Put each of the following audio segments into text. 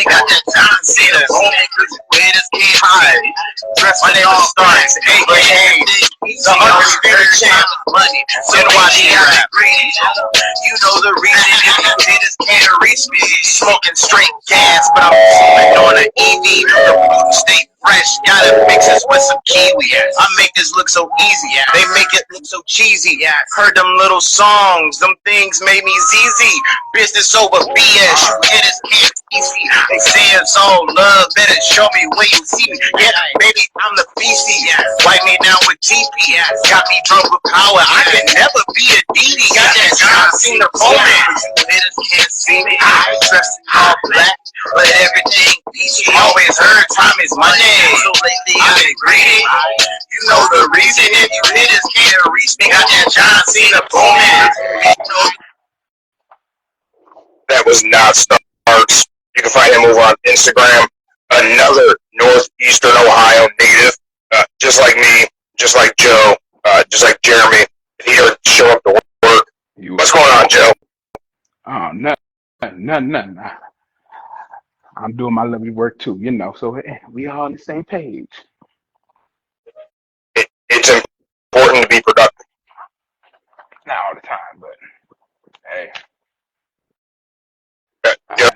got that time, see the haters can't hide. My name is Starks, aka the undisputed champ. Money, so why they got greedy? You know the reason if you haters can't reach me. Smoking straight gas, but I'm sipping on an EV. The food stay fresh, gotta mix this with some kiwi. I make this look so easy, they make it look so cheesy. Heard them little songs, them things made me ZZ. Business over BS, you haters can't see. They say it's all love, better show me where you see me. Yeah, baby, I'm the beastie. Wipe me down with TP. Got me drunk with power. I can never be a DD. Got that John Cena moment. You haters can't see me. I dressed in all black, but everything peachy. Always heard time is money. So lately I've been greedy. You know the reason if you haters can't reach me. Got that John Cena moment. That was not Starks. You can find him over on Instagram. Another Northeastern Ohio native, just like me, just like Joe, just like Jeremy. He doesn't show up to work. What's going on, Joe? Oh, nothing. I'm doing my lovely work too, you know. So we all on the same page. It's important to be productive. Not all the time, but hey.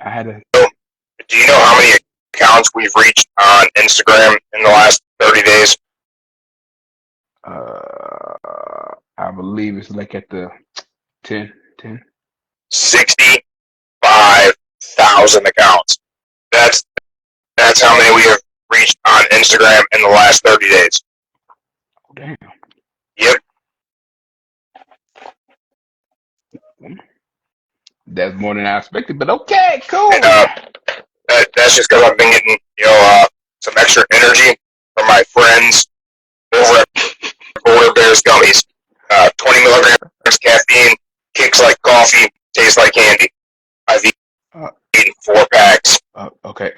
I had to. Do you know how many accounts we've reached on Instagram in the last 30 days? I believe it's like at the 10. 65,000 accounts. That's how many we have reached on Instagram in the last 30 days. Oh, damn. Yep. That's more than I expected, but okay, cool. And, that's just because I've been getting, some extra energy from my friends over at Polar Bears Gummies. 20 milligrams caffeine, kicks like coffee, tastes like candy. I've eaten 4 packs. Okay.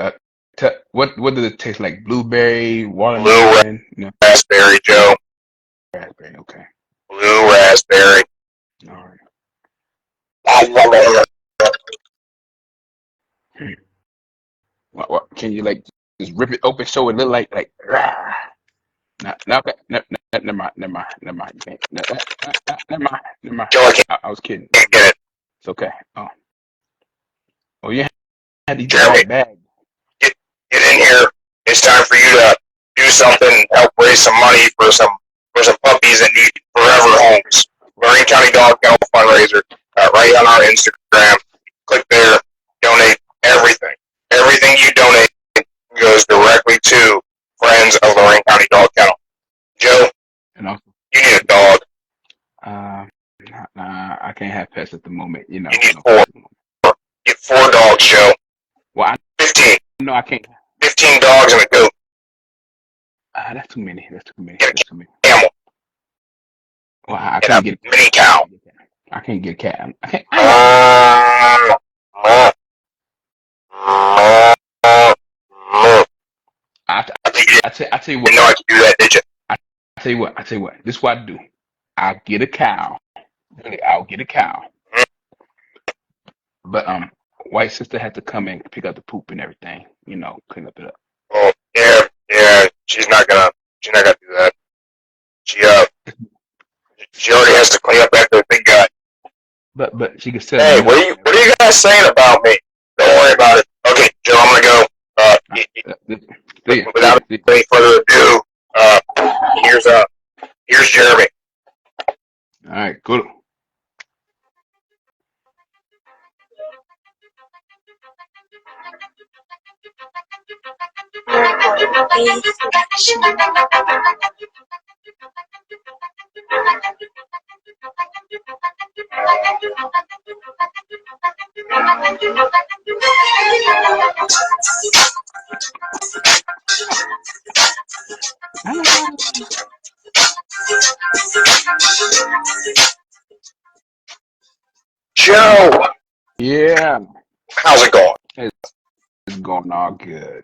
What does it taste like? Blueberry, watermelon? Blue raspberry, Joe. Raspberry, okay. Blue raspberry. All right. What can you just rip it open so it look like never mind. Never mind. I was kidding. It's okay. Oh yeah. Jeremy, bag. Get in here. It's time for you to do something, help raise some money for some puppies that need forever homes. Lorain County Dog Kennel Fundraiser, right on our Instagram. Click there, donate everything. Everything you donate goes directly to friends of Lorain County Dog Kennel. Joe, you need a dog. I can't have pets at the moment. You need 4. Get 4 dogs, Joe. Well, 15. No, I can't. 15 dogs and a goat. That's too many. Get a camel. Well, I can't get a mini cow. I can't get a cat. I tell you what. You know I can do that, did you? I tell you what. This is what I do. I'll get a cow. But White sister had to come and pick up the poop and everything. Clean up it up. Oh yeah. She's not gonna do that. She already has to clean up after the big guy. But she can say. Hey, what are you guys saying about me? Don't worry about it. Okay, Joe, I'm gonna go. Without any further ado, here's Jeremy. All right, cool. Joe. Yeah. How's it going? It's going all good.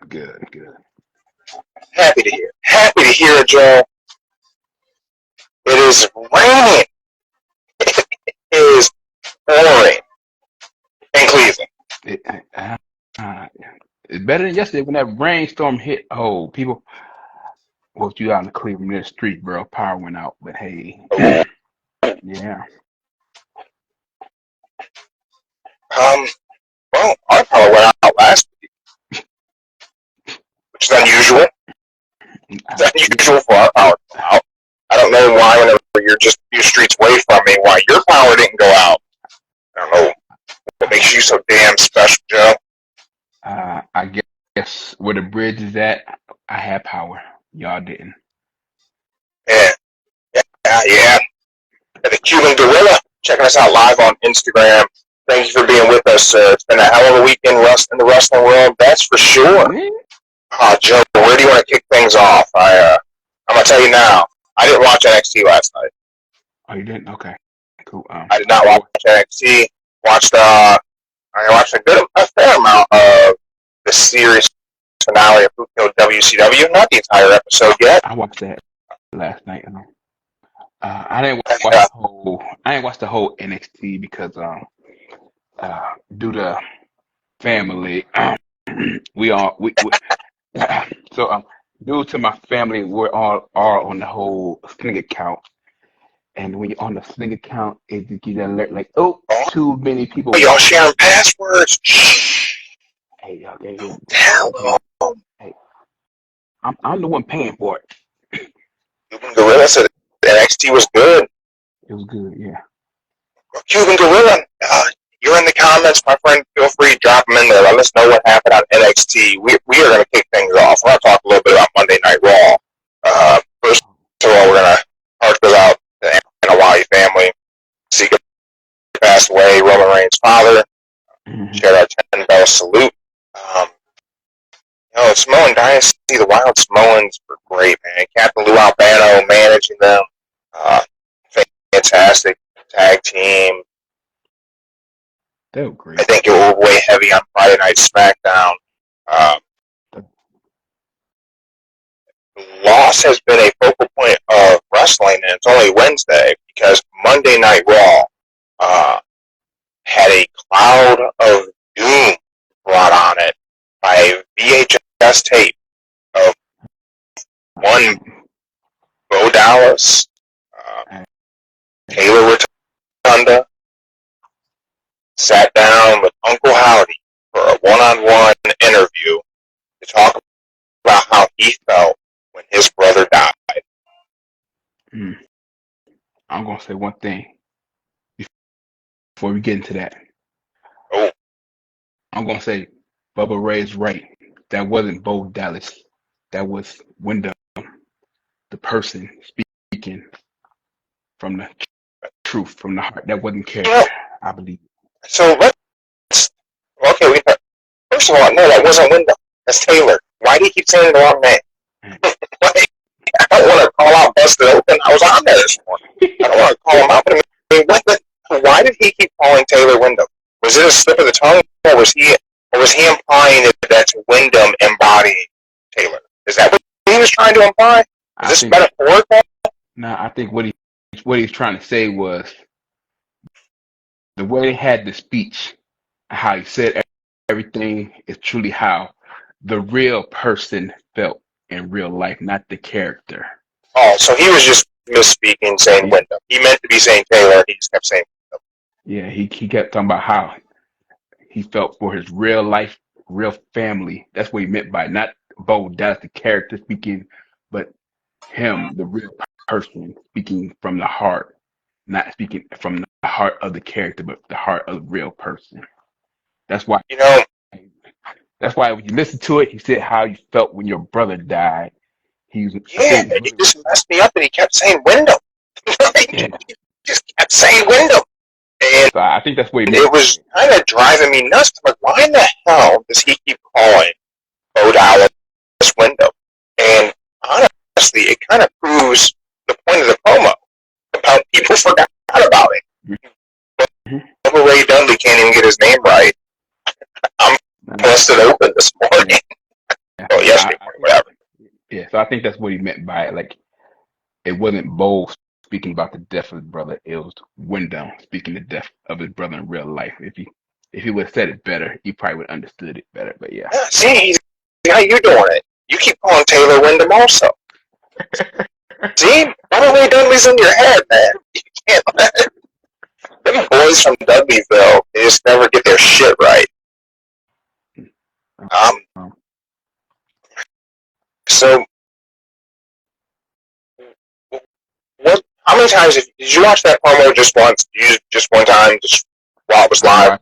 Happy to hear it, Joe. It is raining. It is pouring in Cleveland. better than yesterday when that rainstorm hit. Oh, people, well, you out in the Cleveland near the street, bro. Power went out, but hey, yeah. Well, our power went out last week, which is unusual. It's unusual for our power to go out. I don't know why whenever you're just a few streets away from me, why your power didn't go out. I don't know what makes you so damn special, Joe. I guess where the bridge is at, I had power. Y'all didn't. Yeah. The Cuban Gorilla checking us out live on Instagram. Thank you for being with us. It's been a hell of a weekend in the wrestling world, that's for sure. Joe, where do you want to kick things off? I'm gonna tell you now. I didn't watch NXT last night. Oh, you didn't? Okay, cool. I did not watch NXT. I watched a fair amount of the series finale of Who Killed WCW. Not the entire episode yet. I watched that last night. I didn't watch the whole NXT because due to family, so due to my family, we're all on the whole Sling account, and when you're on the Sling account, it gives you that alert like, oh, too many people. Y'all sharing passwords. Hey, okay, Hello. Hey, I'm the one paying for it. Cuban Gorilla said NXT was good. It was good, yeah. Cuban Gorilla, you're in the comments, my friend. Feel free to drop them in there. Let us know what happened on NXT. We are going to kick things off. We're going to talk a little bit about Monday Night Raw. First of all, we're going to heart goes out to the Wyatt family. Sika passed away, Roman Reigns' father. Share our 10-bell salute. Samoan Dynasty, the Wild Samoans were great, man. Captain Lou Albano managing them. Fantastic tag team. They were great. I think it will weigh heavy on Friday Night SmackDown. Loss has been a focal point of wrestling, and it's only Wednesday because Monday Night Raw had a cloud of doom brought on it by a VHS tape of one Bo Dallas, Taylor Rotunda, sat down with Uncle Howdy for a one-on-one interview to talk about how he felt when his brother died. I'm going to say one thing before we get into that. Oh. I'm going to say Bubba Ray's right. That wasn't Bo Dallas. That was Wyndham, the person speaking from the truth, from the heart. That wasn't character, I believe. So first of all, no, that wasn't Wyndham. That's Taylor. Why do you keep saying the wrong name? I don't want to call out Busted Open. I was on there this morning. I don't want to call him out. But I mean, why did he keep calling Taylor Wyndham? Was it a slip of the tongue, or was he implying that that's Wyndham embodying Taylor? Is that what he was trying to imply? Is this metaphorical? No, I think what he's trying to say was the way he had the speech, how he said everything is truly how the real person felt in real life, not the character. Oh, so he was just misspeaking, saying Wyndham. He meant to be saying Taylor, and he just kept saying Wyndham. Yeah, he kept talking about how he felt for his real life, real family. That's what he meant by not Bo Dallas, the character speaking, but him, the real person, speaking from the heart, not speaking from the heart of the character, but the heart of the real person. That's why, that's why when you listen to it, he said how you felt when your brother died. He just messed me up, and he kept saying Wyndham. He just kept saying Wyndham. And so I think that's what he meant. It was kind of driving me nuts. I'm like, why in the hell does he keep calling Bo Dallas Wyndham? And honestly, it kind of proves the point of the promo about people forgot about it. Bubba Ray Dudley can't even get his name right. I'm busted open this morning. Yesterday morning, whatever. Yeah, so I think that's what he meant by it. Like, it wasn't Bo speaking about the death of his brother. It was Wyndham speaking the death of his brother in real life. If he If he would have said it better, you probably would have understood it better. But yeah. See, how you doing it? You keep calling Taylor Wyndham also. See, Beverly Dudley's in your head, man. You can't let it. Them boys from Dudleyville, they just never get their shit right. So, what? How many times did you watch that promo just once? Just one time, just while it was live?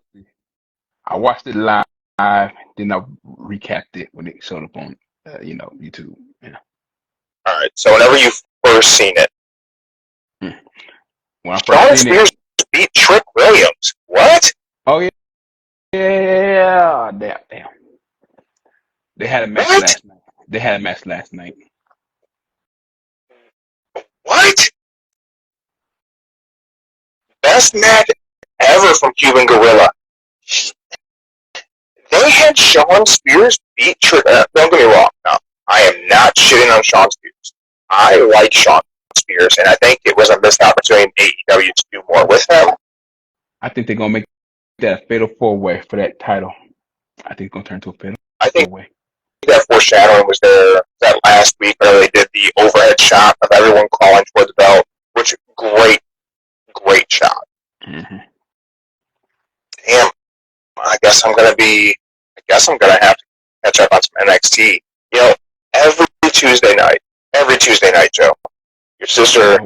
I watched it live, then I recapped it when it showed up on, YouTube. Yeah. All right. So whenever you first seen it, when I Shawn first seen Spears beat Trick Williams. What? Oh yeah, yeah, damn. They had a match last night. What? Best match ever from Cuban Gorilla. They had Shawn Spears beat Trick. Don't get me wrong. No, I am not shitting on Shawn Spears. I like Shawn Spears, and I think it was a missed opportunity in AEW to do more with him. I think they're gonna make that a fatal 4-way for that title. I think it's gonna turn into a fatal 4-way. That foreshadowing was there that last week where they did the overhead shot of everyone crawling toward the belt, which great shot. Mm-hmm. Damn, I guess I'm gonna have to catch up on some NXT. You know, every Tuesday night, Joe, your sister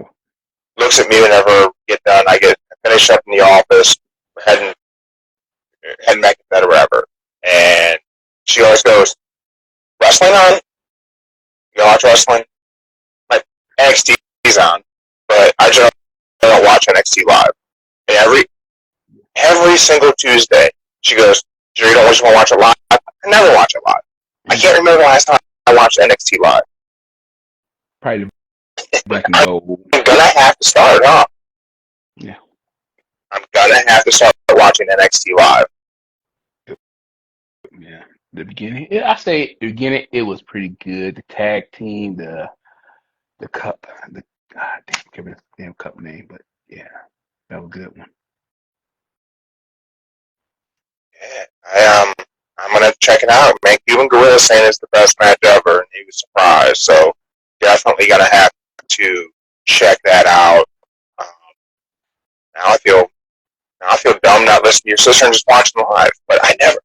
looks at me whenever we get done. I get finished up in the office, heading back to bed or whatever, and she always goes, "Wrestling on? You watch wrestling?" Like, NXT's on, but I just don't watch NXT live. And every single Tuesday, she goes, "Sure, you don't just want to watch it live?" I never watch it live. I can't remember the last time I watched NXT live. Probably Black and Gold. I'm gonna have to start, huh? Yeah. I'm gonna have to start watching NXT live. Yeah. The beginning, I say the beginning, it was pretty good. The tag team, the cup, can't remember the damn cup name, but yeah, that was a good one. Yeah, I'm gonna check it out. Man, Cuban Gorilla saying it's the best match ever, and he was surprised. So definitely gonna have to check that out. Now I feel dumb not listening to your sister and just watching them live. But I never,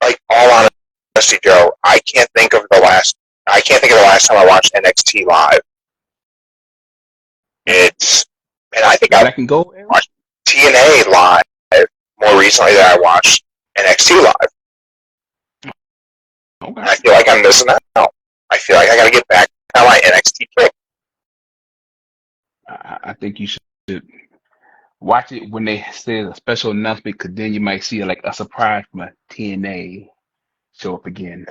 like, all honesty, Joe, I can't think of the last time I watched NXT live. I think I can go watched TNA live more recently than I watched NXT live. Okay. I feel like I'm missing out. I feel like I gotta get back on my NXT kick. I think you should watch it when they say a special announcement, because then you might see like a surprise from a TNA show up again.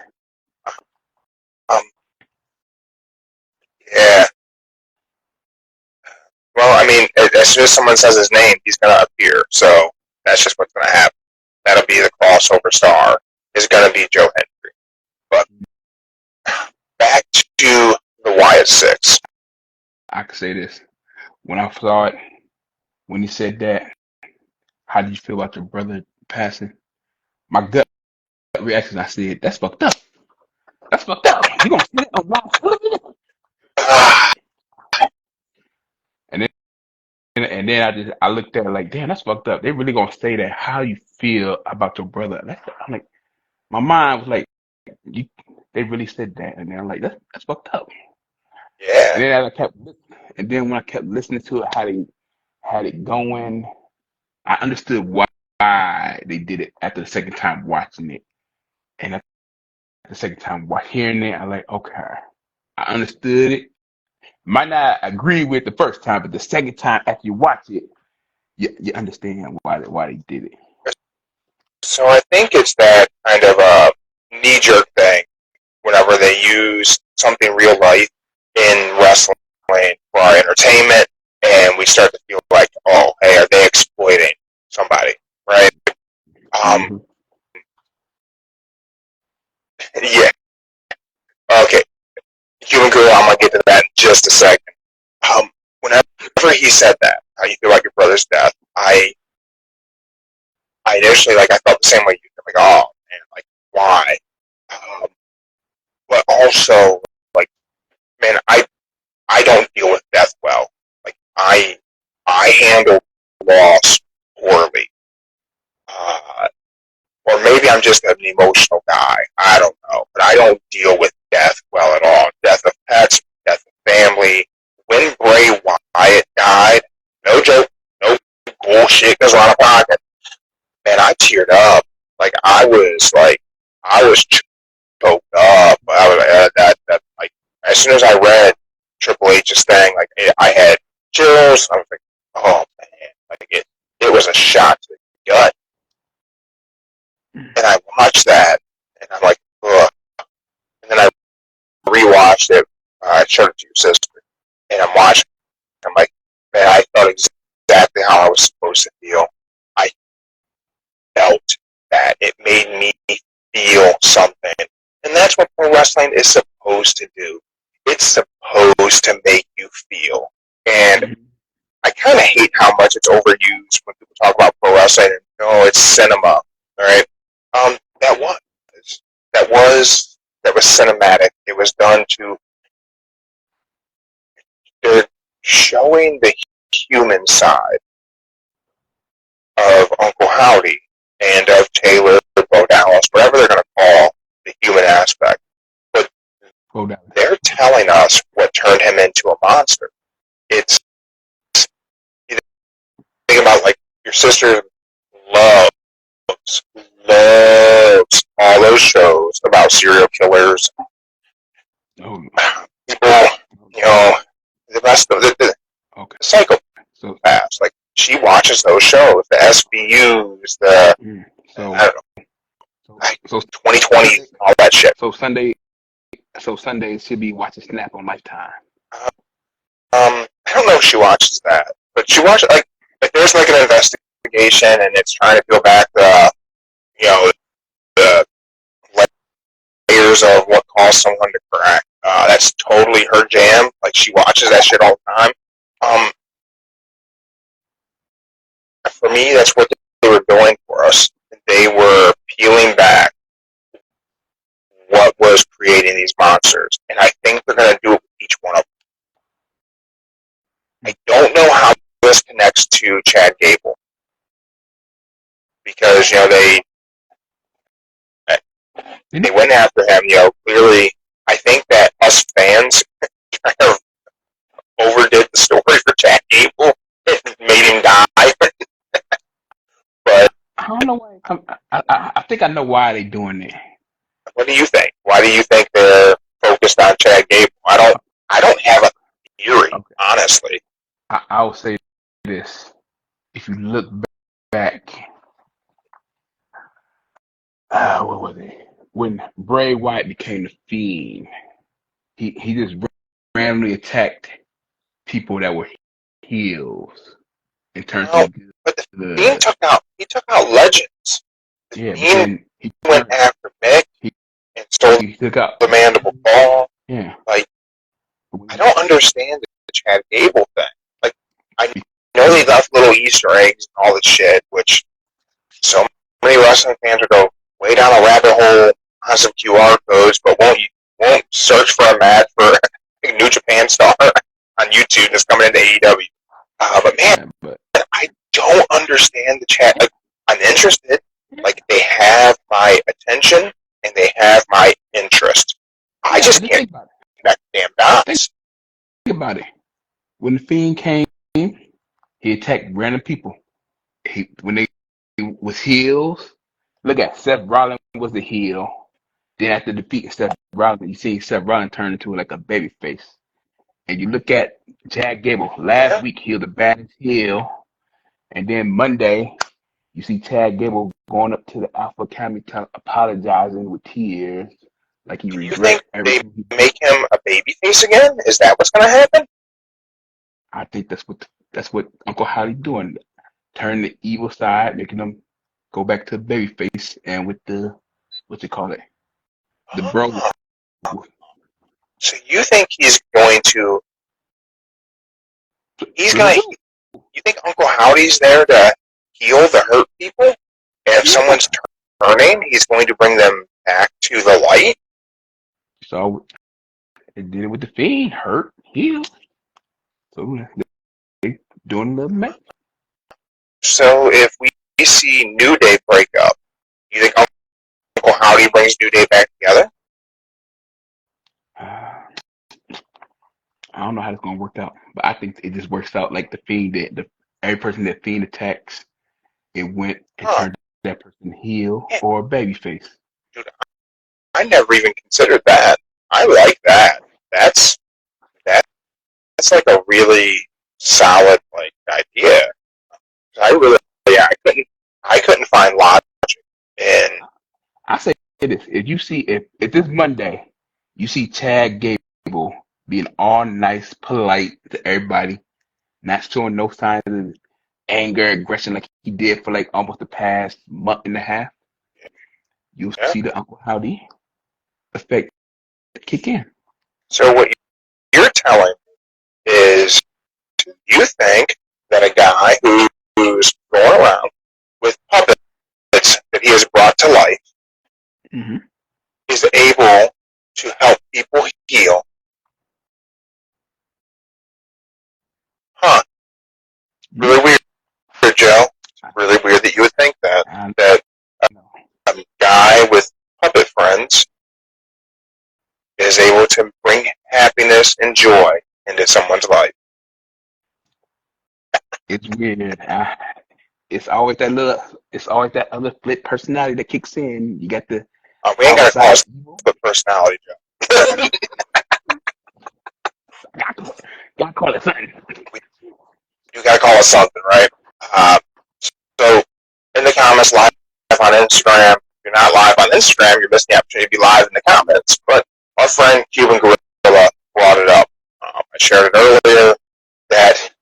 Yeah. Well, I mean, as soon as someone says his name, he's gonna appear. So that's just what's gonna happen. That'll be the crossover star. Is gonna be Joe Hendry. But back to the Wyatt Six. I could say this: when I saw it, when he said that, how did you feel about your brother passing? My gut reaction, I said, "That's fucked up. That's fucked up. You gonna say that on live television?" And then I looked at it like, damn, that's fucked up. They really gonna say that? How you feel about your brother? I'm like, my mind was like, they really said that, and then I'm like, that's fucked up. Yeah. And then when I kept listening to it, how they had it going, I understood why they did it after the second time watching it, and after the second time hearing it, I'm like, okay, I understood it. Might not agree with the first time, but the second time after you watch it, you understand why they did it. So I think it's that kind of a knee-jerk thing whenever they use something real life in wrestling for our entertainment, and we start to feel like, oh, hey, are they exploiting somebody, right? Yeah. Okay. Cuban Gorilla, I'm gonna get to that in just a second. Whenever he said that, how you feel like your brother's death, I I initially, like, I felt the same way you did. Like, oh, man, like, why? But also, like, man, I don't deal with death well. Like, I handle loss poorly. Or maybe I'm just an emotional guy. I don't know. But I don't deal with death well at all. Death of pets, death of family. When Bray Wyatt died, no joke, no bullshit goes on a pocket. Man, I teared up. Like, I was choked up. I was like, like, as soon as I read Triple H's thing, like, I had chills. I was like, oh man, like it was a shot to the gut. And I watched that, and I'm like, ugh. And then I rewatched it. I showed it to your sister, and I'm watching. I'm like, man, I felt exactly how I was supposed to feel. I felt that it made me feel something, and that's what pro wrestling is supposed to do. It's supposed to make you feel. And I kind of hate how much it's overused when people talk about pro wrestling. And, oh, it's cinema, all right? That was cinematic. It was done to. They're showing the human side of Uncle Howdy and of Taylor, Bo Dallas, whatever they're going to call the human aspect. But they're telling us what turned him into a monster. It's, you think about, like, your sister loves all those shows about serial killers. People, you know, the rest of the psychopaths. Like, she watches those shows, the SVUs, I don't know, like 2020, all that shit. So Sunday she'll be watching Snap on Lifetime. I don't know if she watches that, but she watches, like there's like an investigation, and it's trying to peel back the layers of what caused someone to crack. That's totally her jam. Like, she watches that shit all the time. For me, that's what they were doing for us. They were peeling back what was creating these monsters, and I think they're going to do it with each one of them. I don't know how this connects to Chad Gable, because they went after him. Clearly, I think that us fans kind of overdid the story for Chad Gable and made him die. But I don't know why. I think I know why they're doing it. What do you think? Why do you think they're focused on Chad Gable? I don't have a theory, honestly. I'll say this: if you look back, what was it? When Bray Wyatt became the Fiend, he just randomly attacked people that were heels and turned them. But the Fiend took out legends. The Fiend went after Mick and stole the mandible ball. Yeah. Like, I don't understand the Chad Gable thing. Like, I know they left little Easter eggs and all this shit, which so many wrestling fans would go way down a rabbit hole on some QR codes, but won't search for a match for a New Japan star on YouTube that's coming into AEW. But man, I don't understand the chat. Like, I'm interested. Like, they have my attention and they have my interest. I just can't connect damn dots. Think about it. When the Fiend came, he attacked random people. When they was heels, look at Seth Rollins was the heel. Then after defeating Seth Rollins, you see Seth Rollins turn into like a baby face. And you look at Chad Gable. Last week, he was the baddest heel. And then Monday, you see Chad Gable going up to the Alpha Academy apologizing with tears. Like he regrets everything. They make him a baby face again? Is that what's going to happen? I think that's what Uncle Howdy doing. Turn the evil side, making them go back to the baby face, and with the, what you call it? The bro. So you think he's going to... You think Uncle Howdy's there to heal the hurt people? if someone's turning, he's going to bring them back to the light. So it did it with the Fiend, hurt, healed. So they doing the match. So if we see New Day break up, you think Uncle Howdy brings New Day back together? I don't know how it's gonna work out, but I think it just works out like the Fiend did. Every person that Fiend attacks, it went and turned that person heel or babyface. Dude, I never even considered that. I like that. That's like a really solid like idea. I couldn't find logic in. I say this: if this Monday you see Chad Gable being all nice, polite to everybody, not showing no signs of anger, aggression like he did for like almost the past month and a half, you'll see the Uncle Howdy effect kick in. So what you're telling me is, you think that a guy who's going around with puppets that he has brought to life is able to help people heal? Huh. Really weird, Joe. Really weird that you would think that a guy with puppet friends is able to bring happiness and joy into someone's life. It's weird. It's always that other flip personality that kicks in. You got the we ain't gotta call it the personality, Joe. Gotta call it something. You gotta call it something, right? So in the comments, live on Instagram. If you're not live on Instagram, you're missing the opportunity to be live in the comments. But our friend Cuban Gorilla brought it up. I shared it earlier that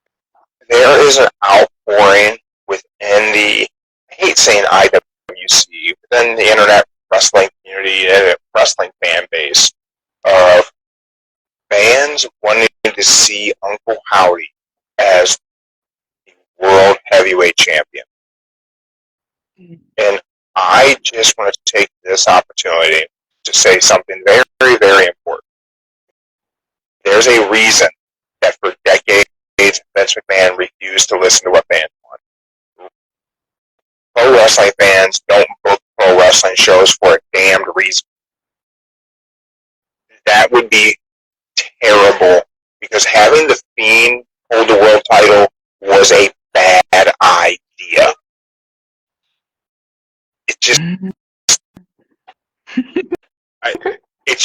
there is an outpouring within the, I hate saying IWC, within the internet wrestling community and wrestling fan base of fans wanting to see Uncle Howdy as the World Heavyweight Champion. And I just want to take this opportunity to say something very, very important. There's a reason that for decades Vince McMahon refused to listen to what fans want. Pro wrestling fans don't book pro wrestling shows for a damned reason. That would be terrible, because having the Fiend hold the world title was a bad idea. It's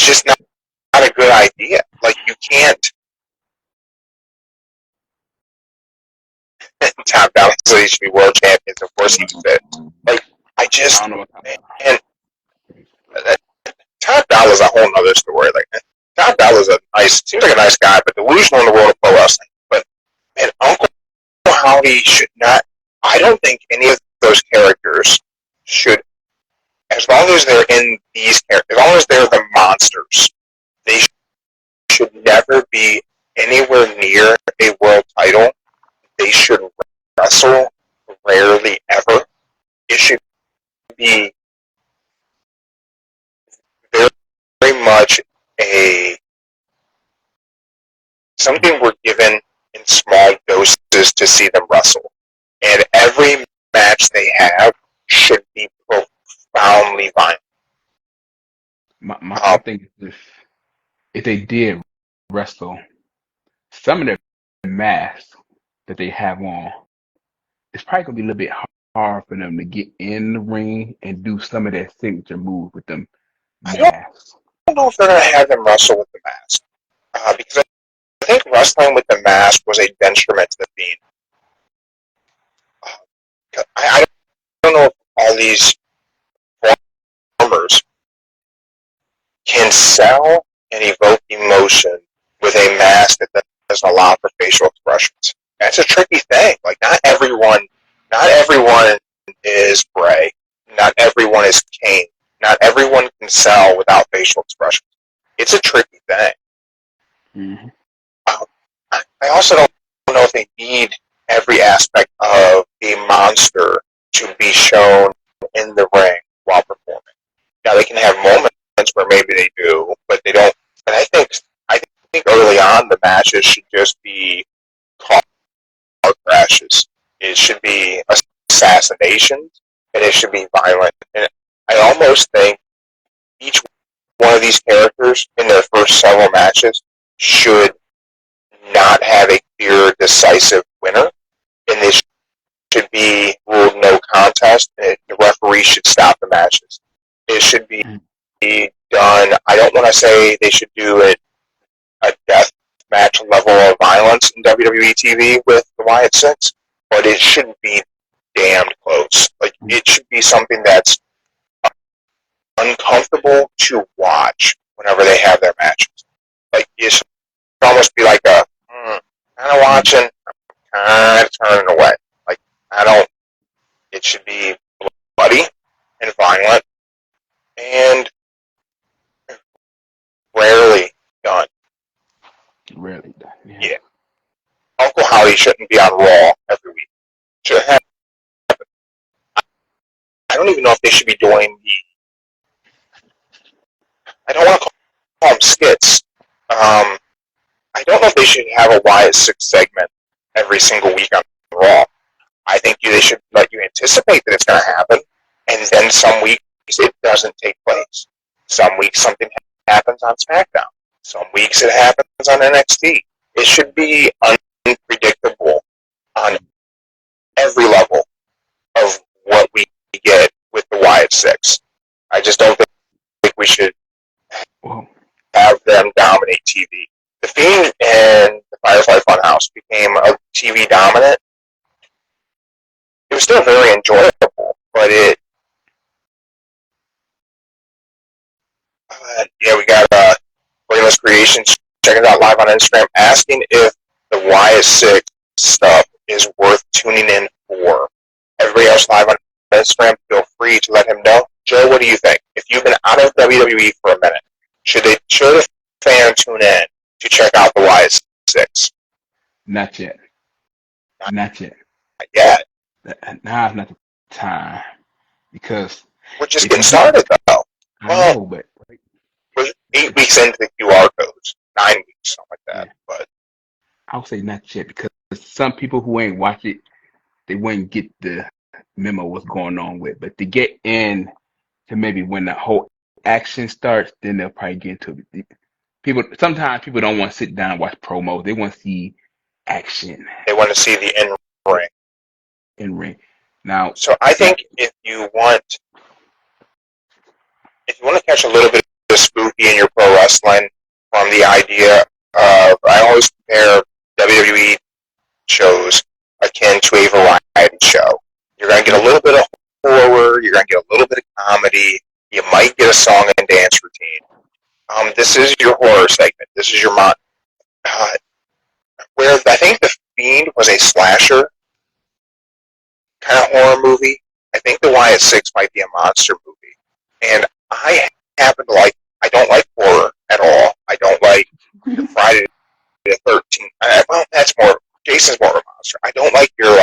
just not a good idea. Like, you can't. Top Dollar said he should be world champions. Of course he did. Like, and Top Dollar's a whole other story. Like, Top Dollar's seems like a nice guy, but delusional in the world of pro wrestling. But, man, Uncle Howdy should not. I don't think any of those characters should, as long as they're in these characters, as long as they're the monsters, they should never be anywhere near a world title. They should wrestle rarely ever. It should be very, very much something we're given in small doses to see them wrestle. And every match they have should be profoundly violent. My thing is, if they did wrestle, some of their masks that they have on, it's probably gonna be a little bit hard for them to get in the ring and do some of their signature moves with them masks. I don't know if they're gonna have them wrestle with the mask, because I think wrestling with the mask was a detriment to the Fiend. I don't know if all these performers can sell and evoke emotion with a mask that doesn't allow for facial expressions. That's a tricky thing. Like, not everyone is Bray. Not everyone is Kane. Not everyone can sell without facial expressions. It's a tricky thing. Mm-hmm. I also don't know if they need every aspect of a monster to be shown in the ring while performing. Now, they can have moments where maybe they do, but they don't. And I think early on the matches should just be car crashes. It should be assassinations, and it should be violent. And I almost think each one of these characters in their first several matches should not have a clear, decisive winner, and they should be ruled no contest, and the referee should stop the matches. It should be done. I don't want to say they should do it a death match level of violence in WWE TV with the Wyatt Six, but it shouldn't be damned close. Like, it should be something that's uncomfortable to watch whenever they have their matches. Like, it should almost be like a kind of watching, kind of turning away. Like, it should be bloody and violent and rarely done. Rarely done. Yeah. Uncle Howdy shouldn't be on Raw every week. Should have. I don't even know if they should be doing I don't want to call them skits. I don't know if they should have a Wyatt Six segment every single week on Raw. I think they should let you anticipate that it's going to happen, and then some weeks it doesn't take place. Some weeks something happens on SmackDown. Some weeks it happens on NXT. It should be unpredictable on every level of what we get with the Wyatt Six. I just don't think we should have them dominate TV. The Fiend and the Firefly Funhouse became a TV dominant. It was still very enjoyable, but we got Brainless Creations checking it out live on Instagram, asking if the Wyatt Six stuff is worth tuning in for. Everybody else live on Instagram, feel free to let him know. Joe, what do you think? If you've been out of WWE for a minute, should a fan tune in to check out the Wyatt Six? Not yet. Not yet. Not yet. Now is not the time, because we're just getting started, though. I know, but we're 8 weeks into the QR codes, 9 weeks, something like that. Yeah. But I would say not yet, because some people who ain't watch it, they wouldn't get the memo what's going on with. But to get in to maybe when the whole action starts, then they'll probably get into it. Sometimes people don't want to sit down and watch promos. They want to see action. They want to see the in-ring. In-ring. Now, so I think if you want to catch a little bit of the spooky in your pro wrestling from the idea of, I always compare WWE shows akin to a variety show. You're going to get a little bit of horror, you're going to get a little bit of comedy, you might get a song and dance routine. This is your horror segment. This is your where I think The Fiend was a slasher kind of horror movie. I think the Wyatt Six might be a monster movie. And I don't like horror at all. I don't like the Friday the 13th. Well, Jason's more of a monster. I don't like your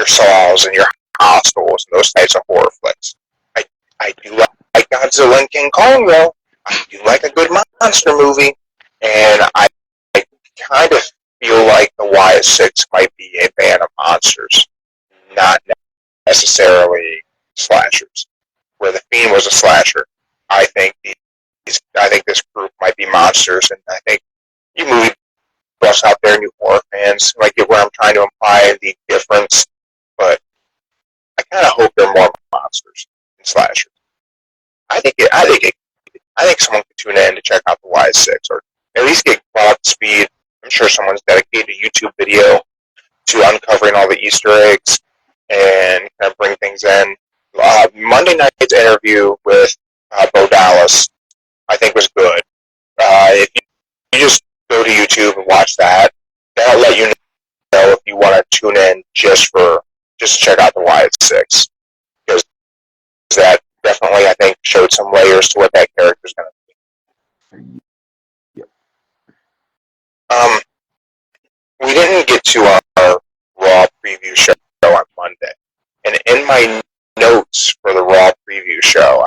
Saws and your Hostels and those types of horror flicks. I do like Godzilla and King Kong, though. I do like a good monster movie. And I kind of feel like the Wyatt Six might be a band of monsters, not necessarily slashers. Where The Fiend was a slasher, I think this group might be monsters, and I think you movie buffs out there, new horror fans, might get where I'm trying to imply the difference, but I kind of hope they're more monsters than slashers. I think someone could tune in to check out the Wyatt Six, or at least get brought up to speed. I'm sure someone's dedicated a YouTube video to uncovering all the Easter eggs and kind of bring things in. Monday night's interview with Bo Dallas, I think, was good. If you just go to YouTube and watch that, that'll let you know if you want to tune in just to check out the Wyatt Six, because that definitely, I think, showed some layers to what that character's going to be. Yep. We didn't get to our Raw preview show on Monday, and in my notes for the Raw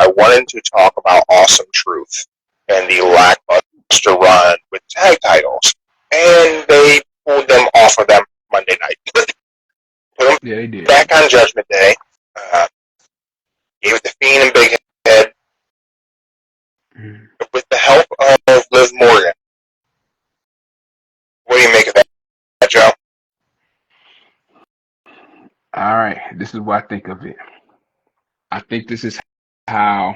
I wanted to talk about Awesome Truth and the lackluster run with tag titles. And they pulled them off of them Monday night. Put them Yeah, they did. back on Judgment Day. Gave it to Fiend and Big Head with the help of Liv Morgan. What do you make of that, Joe? All right, this is what I think of it. I think this is how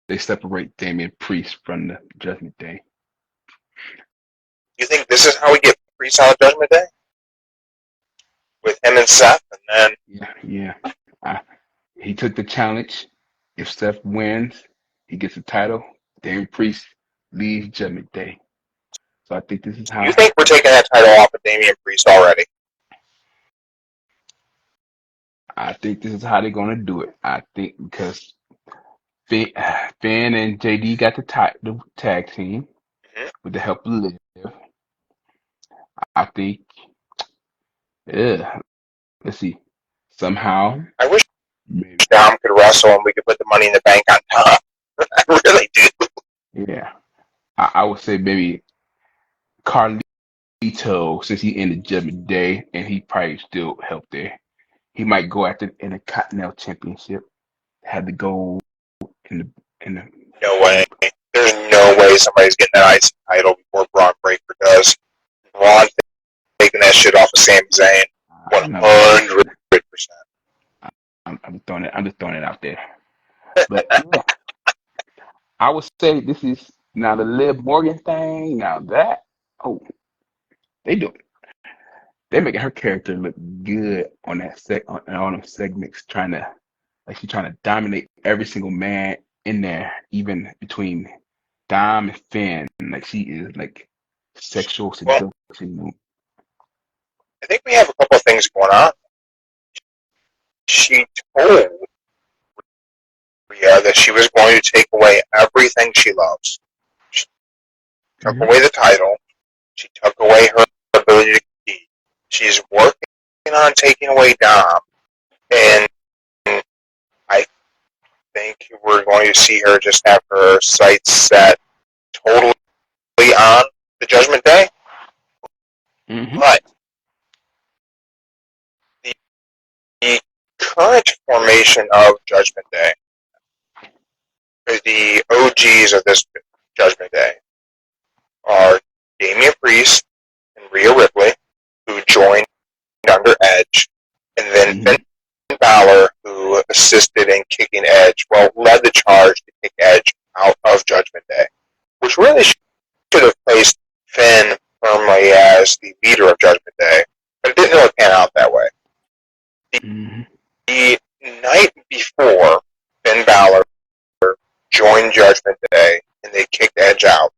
they separate Damian Priest from the Judgment Day. You think this is how we get Priest out of Judgment Day? With him and Seth, and then... Yeah. He took the challenge. If Seth wins, he gets the title. Damian Priest leaves Judgment Day. So I think this is how. You think we're taking that title off of Damian Priest already? I think this is how they're going to do it. I think because Finn and JD got the tag team with the help of Liv. I think, let's see, somehow. I wish Maybe. Dom could wrestle and we could put the Money in the Bank on top. I really do. Yeah. I would say maybe Carlito, since he in the Judgment Day and he probably still help there. He might go after the Intercontinental Championship. Had the gold in the. No way. There's no way somebody's getting that IC title before Bron Breakker does. Braun taking that shit off of Sami Zayn. 100%. I'm just throwing it out there. But yeah, I would say this is now the Liv Morgan thing. Now that they're making her character look good on that on them segments, she's trying to dominate every single man in there, even between Dom and Finn. Like she is like sexual seduction. Well, I think we have a couple of things going on. She told Rhea that she was going to take away everything she loves. She took away the title. She took away her ability to compete. She's working on taking away Dom. And I think we're going to see her just have her sights set totally on the Judgment Day. But the current formation of Judgment Day, the OGs of this Judgment Day, are Damian Priest and Rhea Ripley, who joined under Edge, and then Finn Balor, who assisted in kicking Edge, led the charge to kick Edge out of Judgment Day, which really should have placed Finn firmly as the leader of Judgment Day, but it didn't really pan out that way. The night before Finn Balor joined Judgment Day and they kicked Edge out,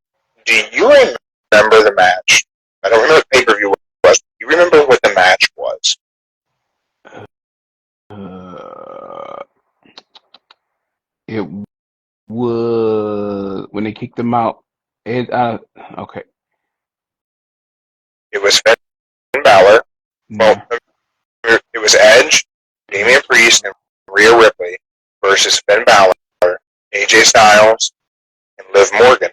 do you remember the match? I don't remember the pay-per-view was. Do you remember what the match was? It was when they kicked him out. Okay. It was Finn Balor. Well, it was Edge, Damian Priest, and Rhea Ripley versus Finn Balor, AJ Styles, and Liv Morgan.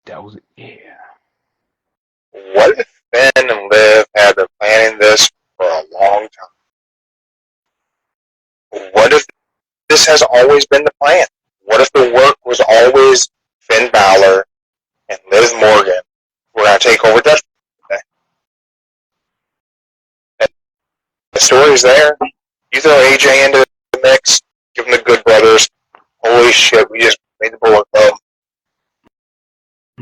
That was it. Yeah. What if Finn and Liv had been planning this for a long time? What if this has always been the plan? What if the work was always Finn Balor and Liv Morgan were going to take over Judgment Day? And the story's there. You throw AJ into the mix, give them the Good Brothers. Holy shit, we just made the Bullet Club. I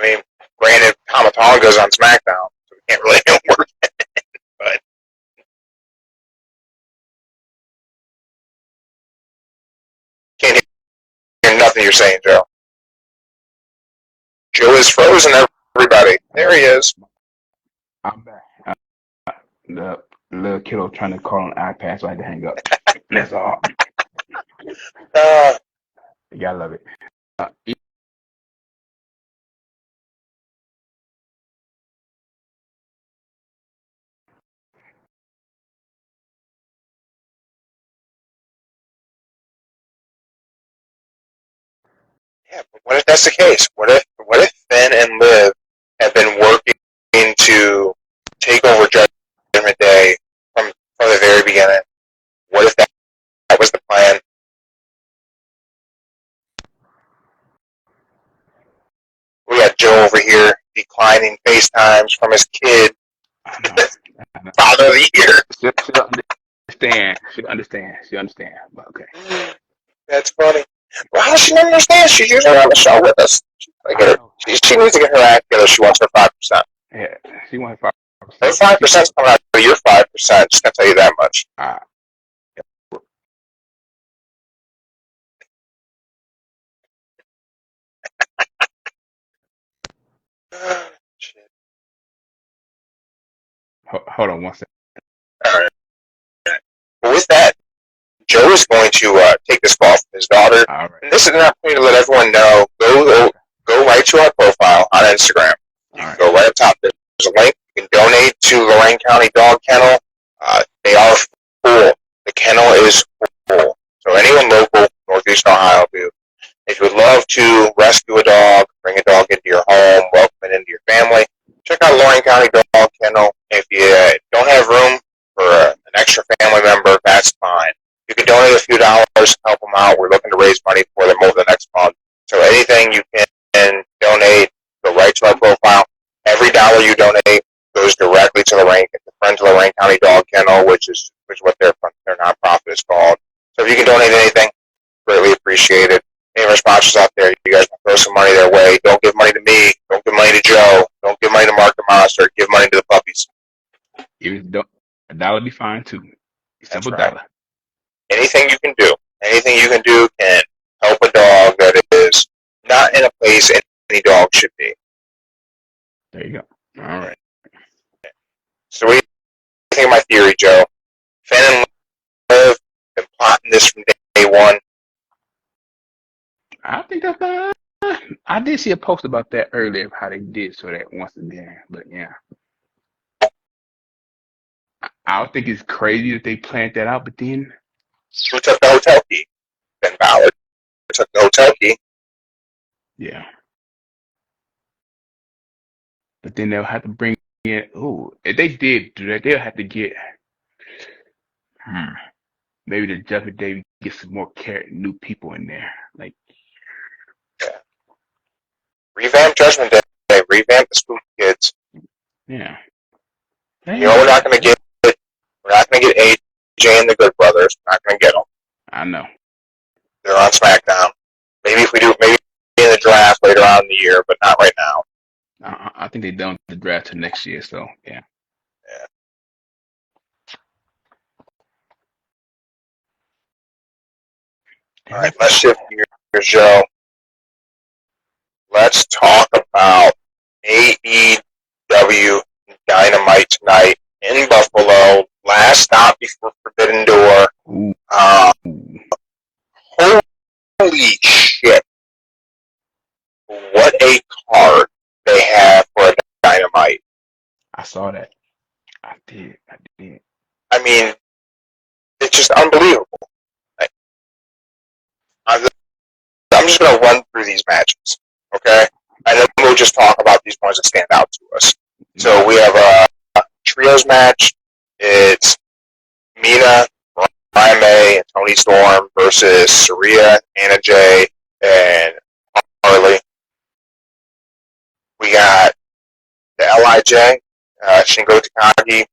mean, granted, Tamatonga's on SmackDown, so we can't really work it, but can't hear nothing you're saying, Joe. Joe is frozen, everybody. There he is. I'm back. The little kiddo trying to call on iPad, so I had to hang up. That's all. You gotta love it. Yeah, but what if that's the case? What if Finn and Liv have been working to take over Judgment Day from the very beginning? What if that was the plan? We got Joe over here declining FaceTimes from his kid. I know. Father of the year. She'll understand. But okay. That's funny. Well, how does she not understand? She's usually on the show with us. She needs to get her act together. She wants her 5%. Yeah, she wants 5%. Her 5% is coming out of your 5%. Just gonna tell you that much. Shit. Hold on one second. All right. Well, with that, Joe is going to take this call from his daughter. All right. And this is an opportunity to let everyone know. Go right to our profile on Instagram. You can go right up top. There's a link. You can donate to Lorain County Dog Kennel. They are full. The kennel is full. So anyone local, Northeast Ohio, if you would love to rescue a dog, bring a dog into your home, welcome it into your family, check out Lorain County Dog Kennel. If you don't have room for an extra family member, that's fine. You can donate a few dollars, help them out. We're looking to raise money for them over the next month. So anything you can donate, go right to our profile. Every dollar you donate goes directly to the Friends of Lorain County Dog Kennel, which is what their nonprofit is called. So if you can donate anything, greatly appreciated. Any of our sponsors out there, you guys can throw some money their way. Don't give money to me. Don't give money to Joe. Don't give money to Mark the Monster. Give money to the puppies. Even a dollar be fine too. Simple right. dollar. Anything you can do can help a dog that is not in a place any dog should be. There you go. All right. So what do you think of my theory, Joe? Finn and Liv been plotting this from day one. I think that's fine. I did see a post about that earlier of how they did so that once again, but yeah. I don't think it's crazy that they planned that out, but then Who took the hotel key? Ben Ballard took the hotel key. yeah. But then they'll have to bring in if they did do that, they'll have to get maybe the Judgment Day get some more new people in there. Like Revamp Judgment Day. Revamp the Spooky Kids. yeah. You know we're not gonna get AJ and the Good Brothers. We're not gonna get them. I know. They're on SmackDown. Maybe if we do, maybe in the draft later on in the year, but not right now. I think they're done with the draft to next year, so yeah. All right, let's shift gears, Joe. Let's talk about AEW Dynamite tonight in Buffalo. Last stop before Forbidden Door. Holy shit. What a card they have for a Dynamite. I saw that. I did. I mean, it's just unbelievable. I'm just going to run through these matches, okay? And then we'll just talk about these ones that stand out to us. So we have a trios match. It's Mina, Brian May, and Toni Storm versus Saraya, Anna Jay, and Harley. We got the LIJ, Shingo Takagi,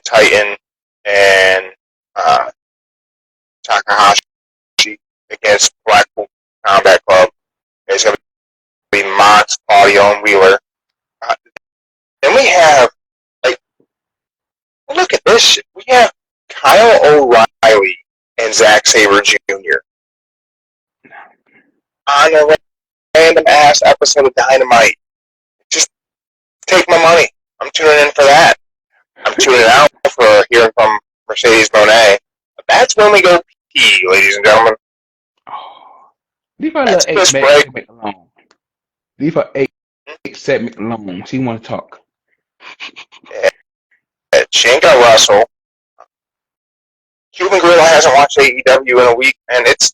Titan, and Takahashi against Blackpool Combat Club. It's going to be Mox, Audio, and Wheeler. Then we have, look at this shit. We have Kyle O'Reilly and Zack Sabre Jr. on a random ass episode of Dynamite. Just take my money. I'm tuning in for that. I'm tuning out for hearing from Mercedes Moné. That's when we go pee, ladies and gentlemen. Leave her little 8 segment alone. Leave her 8 segment alone. She want to talk. She ain't got Russell. Cuban Gorilla hasn't watched AEW in a week, and it's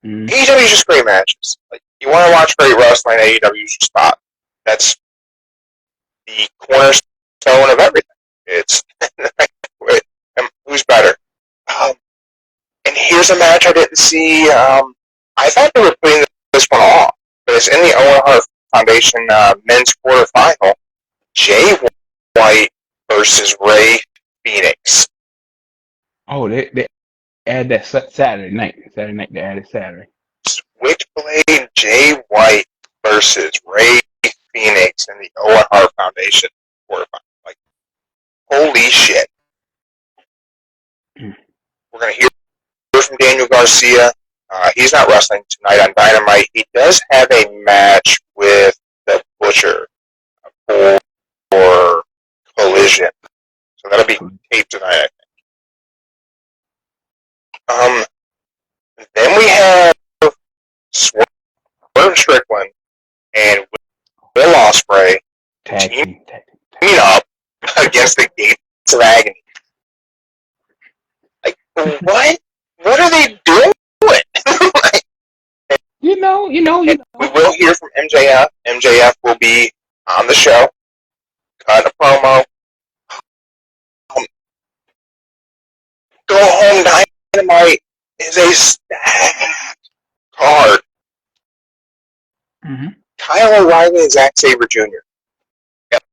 AEW is just great matches. Like, you want to watch great wrestling, AEW is your spot. That's the cornerstone of everything. It's who's better. And here's a match I didn't see. I thought they were putting this one off, but it's in the Owen Hart Foundation men's quarterfinal. Jay White versus Ray Phoenix. Oh, they add that Saturday night. Saturday night, they added Saturday. Switchblade Jay White versus Ray Phoenix in the Owen Hart Foundation quarterfinal. Like, holy shit. We're going to hear from Daniel Garcia. He's not wrestling tonight on Dynamite. He does have a match with the Butcher for Collision. So that'll be taped tonight, I think. Then we have Swerve Strickland and Will Ospreay teaming up against the Gates of Agony. Like, what? What are they doing? You know. We will hear from MJF. MJF will be on the show, cut a promo. Go Home Dynamite is a stacked card. Mm-hmm. Kyle O'Reilly and Zack Sabre Jr. Yep.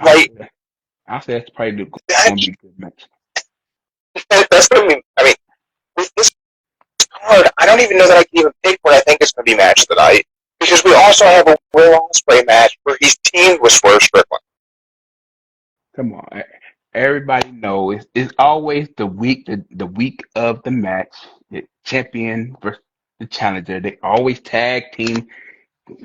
Like, I'll say that's probably going to be a good match. That's going to be, I mean, with this card, I don't even know that I can even pick what I think is going to be match tonight, because we also have a Will Ospreay match where he's teamed with Swerve Strickland. Come on. Everybody knows it's always the week of the match, the champion versus the challenger. They always tag team,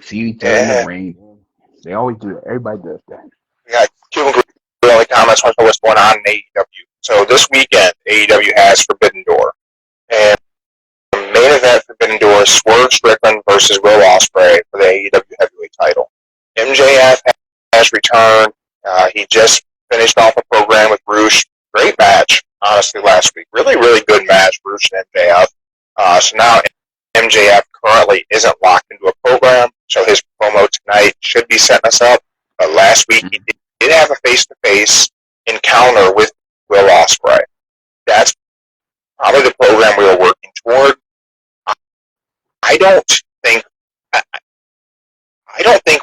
see each other in the ring. They always do that. Everybody does that. We got Cuban Gorilla comments on what's going on in AEW. So this weekend, AEW has Forbidden Door. And the main event for Forbidden Door is Swerve Strickland versus Will Ospreay for the AEW Heavyweight title. MJF has returned. He just finished off a program with Roosh. Great match, honestly, last week. Really, really good match, Roosh and MJF. So now MJF currently isn't locked into a program, so his promo tonight should be setting us up. But last week he did have a face-to-face encounter with Will Ospreay. That's probably the program we were working toward. I don't think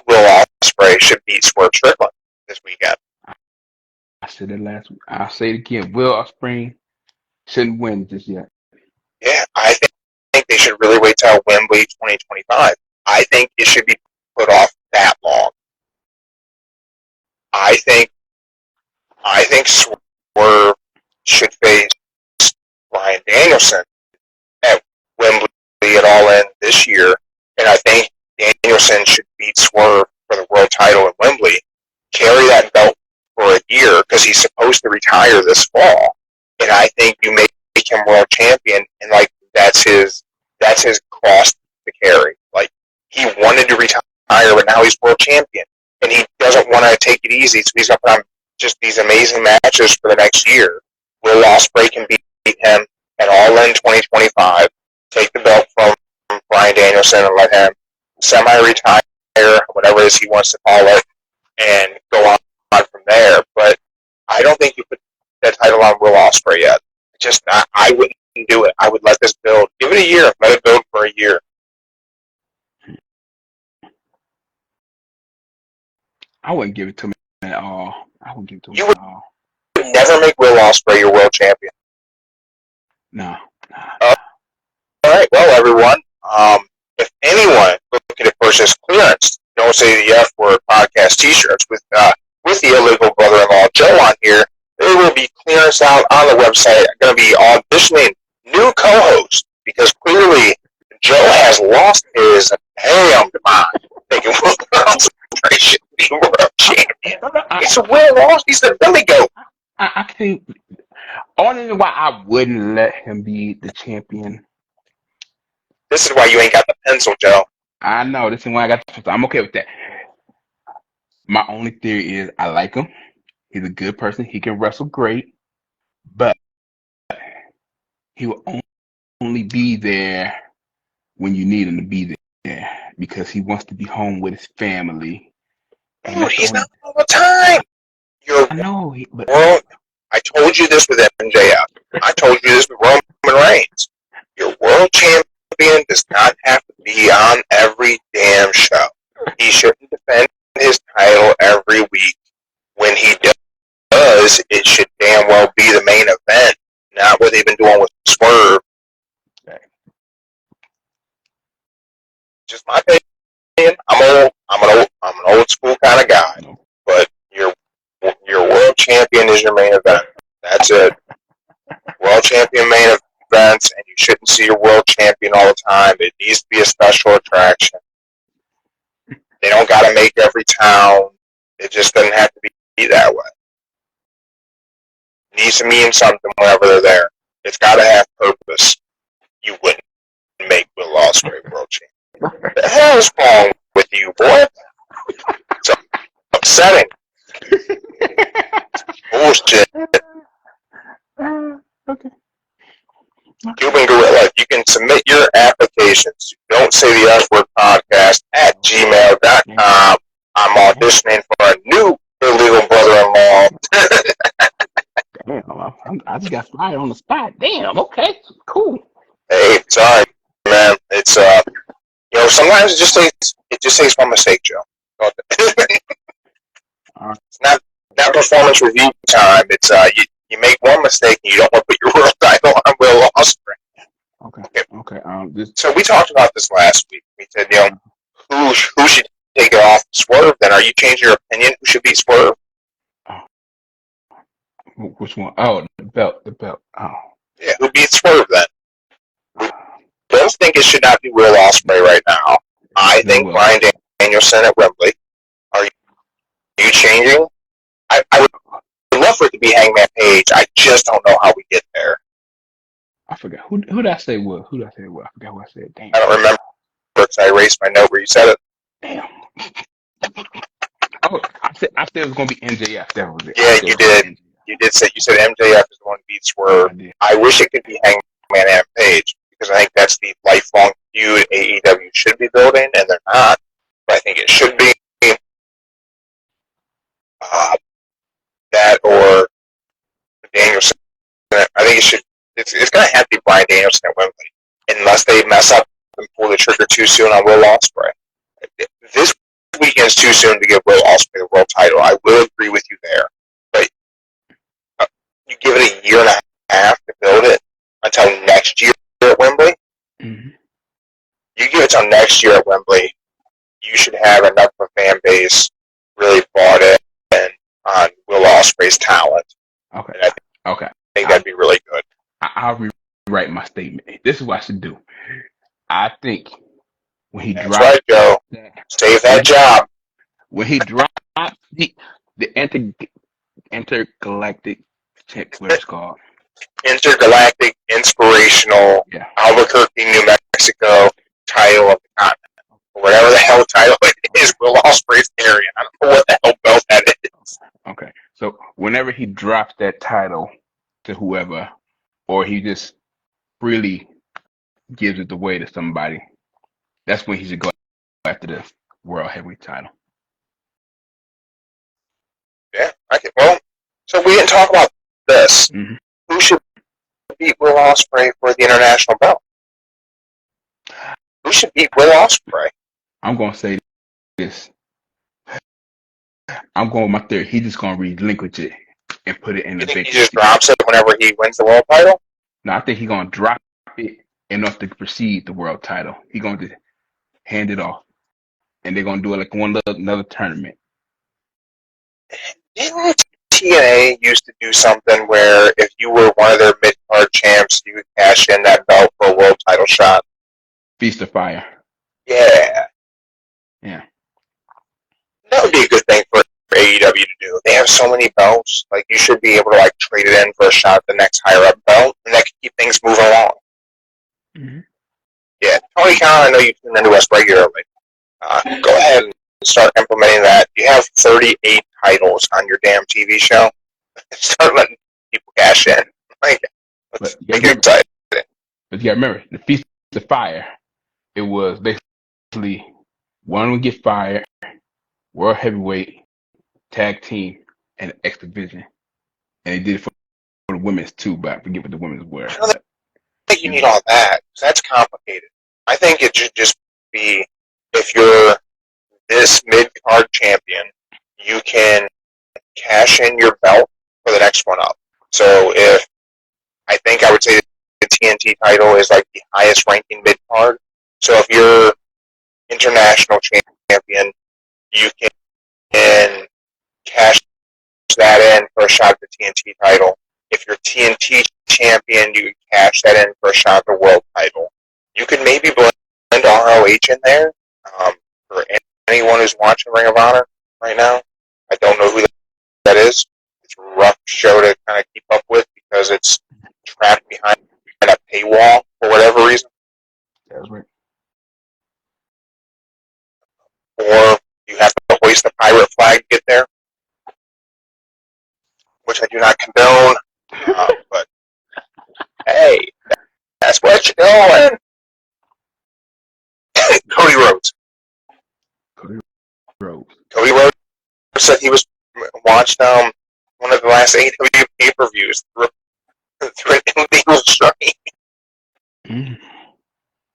Will Ospreay should beat Swerve Strickland this weekend. I said it last week. I'll say it again. Will Ospreay shouldn't win just yet. Yeah, I think they should really wait till Wembley 2025. I think it should be put off that long. I think Swerve should face Bryan Danielson at Wembley at All In this year, and I think Danielson should beat Swerve for the world title at Wembley, carry that belt for a year because he's supposed to retire this fall, and I think you make him world champion, and like that's his cross to carry. Like, he wanted to retire, but now he's world champion, and he doesn't want to take it easy, so he's going to put on just these amazing matches for the next year. Will Ospreay can beat him at All In 2025, take the belt from Bryan Danielson and let him semi-retire, whatever it is he wants to call it, and go on from there. But I don't think you put that title on Will Ospreay yet. I wouldn't do it. I would let this build. Give it a year. Let it build for a year. I wouldn't give it to him at all. You would never make Will Ospreay your world champion. No. All right. Well, everyone, if anyone looking to purchase clearance, don't say the F word podcast T-shirts with the illegal brother-in-law Joe on here, there will be clearance out on the website. I'm going to be auditioning new co-hosts because clearly Joe has lost his damned mind thinking Will Ospreay should be world champion. It's Will Ospreay. He's the Billy Goat. I think only why I wouldn't let him be the champion. This is why you ain't got the pencil, Joe. I know. This is why I got the pencil. I'm okay with that. My only theory is I like him. He's a good person. He can wrestle great, but he will only be there when you need him to be there because he wants to be home with his family. And Dude, he's not all the time. Your I know, but world. I told you this with MJF. I told you this with Roman Reigns. Your world champion does not have to be on every damn show. He shouldn't defend his title every week. When he does, it should damn well be the main event, not what they've been doing with Swerve. okay. Just my opinion. I'm an old school kind of guy. No. But your world champion is your main event. That's it. World champion main events, and you shouldn't see your world champion all the time. It needs to be a special attraction. They don't got to make every town. It just doesn't have to be that way. It needs to mean something whenever they're there. It's got to have purpose. You wouldn't make Will Ospreay world champion. What the hell is wrong with you, boy? It's upsetting. Bullshit. Okay. Cuban Gorilla, you can submit your applications to Don't Say the F Word Podcast at gmail.com. I'm auditioning for a new illegal brother-in-law. Damn, I just got fired on the spot. Damn, okay, cool. Hey, sorry, man. It's sometimes it just takes one mistake, Joe. It's not performance review time. It's you make one mistake and you don't want to put your world title on Will Ospreay. Okay. So we talked about this last week. We said, who should take it off Swerve? Then are you changing your opinion? Who should beat Swerve? Which one? Oh, the belt. Oh. Yeah, who beats Swerve then? We both think it should not be Will Ospreay right now. I think Bryan Danielson at Wembley. Are you changing? I would love for it to be Hangman Page. I just don't know how we get there. I forgot. Who did I say what? I forgot what I said. Damn. I don't remember because I erased my note where you said it. Damn. Oh, I said it was gonna be MJF. That was it. Yeah, you did. You said MJF is the one to beat Swerve. I wish it could be Hangman and Page because I think that's the lifelong feud AEW should be building, and they're not. But I think it should be that or Danielson. I think it should. It's going to have to be Bryan Danielson at Wembley, unless they mess up and pull the trigger too soon on Will Ospreay. This weekend's too soon to give Will Ospreay the world title. I will agree with you there, but you give it a year and a half to build it until next year at Wembley. Mm-hmm. You give it till next year at Wembley, you should have enough of a fan base really bought in on Will Ospreay's talent. Okay. And I think that'd be really good. I'll rewrite my statement. This is what I should do. I think when he That's dropped, right, Joe. Save that job. When he dropped the intergalactic check, what it's called. Intergalactic, inspirational, Albuquerque, New Mexico title of the continent. Whatever the hell title it is, Will Ospreay's carrying. I don't know what the hell belt that is. Okay. So whenever he drops that title to whoever, or he just freely gives it away to somebody, that's when he should go after the World Heavyweight title. Yeah. Okay. Well, so we didn't talk about this. Mm-hmm. Who should beat Will Ospreay for the international belt? Who should beat Will Ospreay? I'm going to say this. I'm going with my theory. He's just going to relinquish it and put it in the victory. He just drops it whenever he wins the world title? No, I think he's going to drop it enough to precede the world title. He's going to hand it off. And they're going to do it like another tournament. Didn't TNA used to do something where if you were one of their mid-card champs, you could cash in that belt for a world title shot? Feast of Fire. Yeah. Yeah. That would be a good thing for AEW to do. They have so many belts. Like, you should be able to, like, trade it in for a shot at the next higher-up belt, and that can keep things moving along. Mm-hmm. Yeah. Tony Khan, I know you tune into us regularly. Go ahead and start implementing that. You have 38 titles on your damn TV show. Start letting people cash in. Like, let's make it exciting. But you gotta remember, the Feast of Fire it was basically one would get fired, world heavyweight, tag team, and X division, and they did it for the women's too, but I forget what the women's were. I don't think you need all that, 'cause that's complicated. I think it should just be, if you're this mid-card champion, you can cash in your belt for the next one up. So if, I think I would say the TNT title is like the highest ranking mid-card. So if you're international champion, you can cash that in for a shot at the TNT title. If you're TNT champion, you can cash that in for a shot at the world title. You could maybe blend ROH in there. For anyone who's watching Ring of Honor right now, I don't know who that is. It's a rough show to kind of keep up with because it's trapped behind a paywall for whatever reason. That's right. Or you have to hoist the pirate flag to get there, which I do not condone. But hey, that's what you're doing. Cody Rhodes. Cody Rhodes said he was watched one of the last AEW pay-per-views through an illegal stream.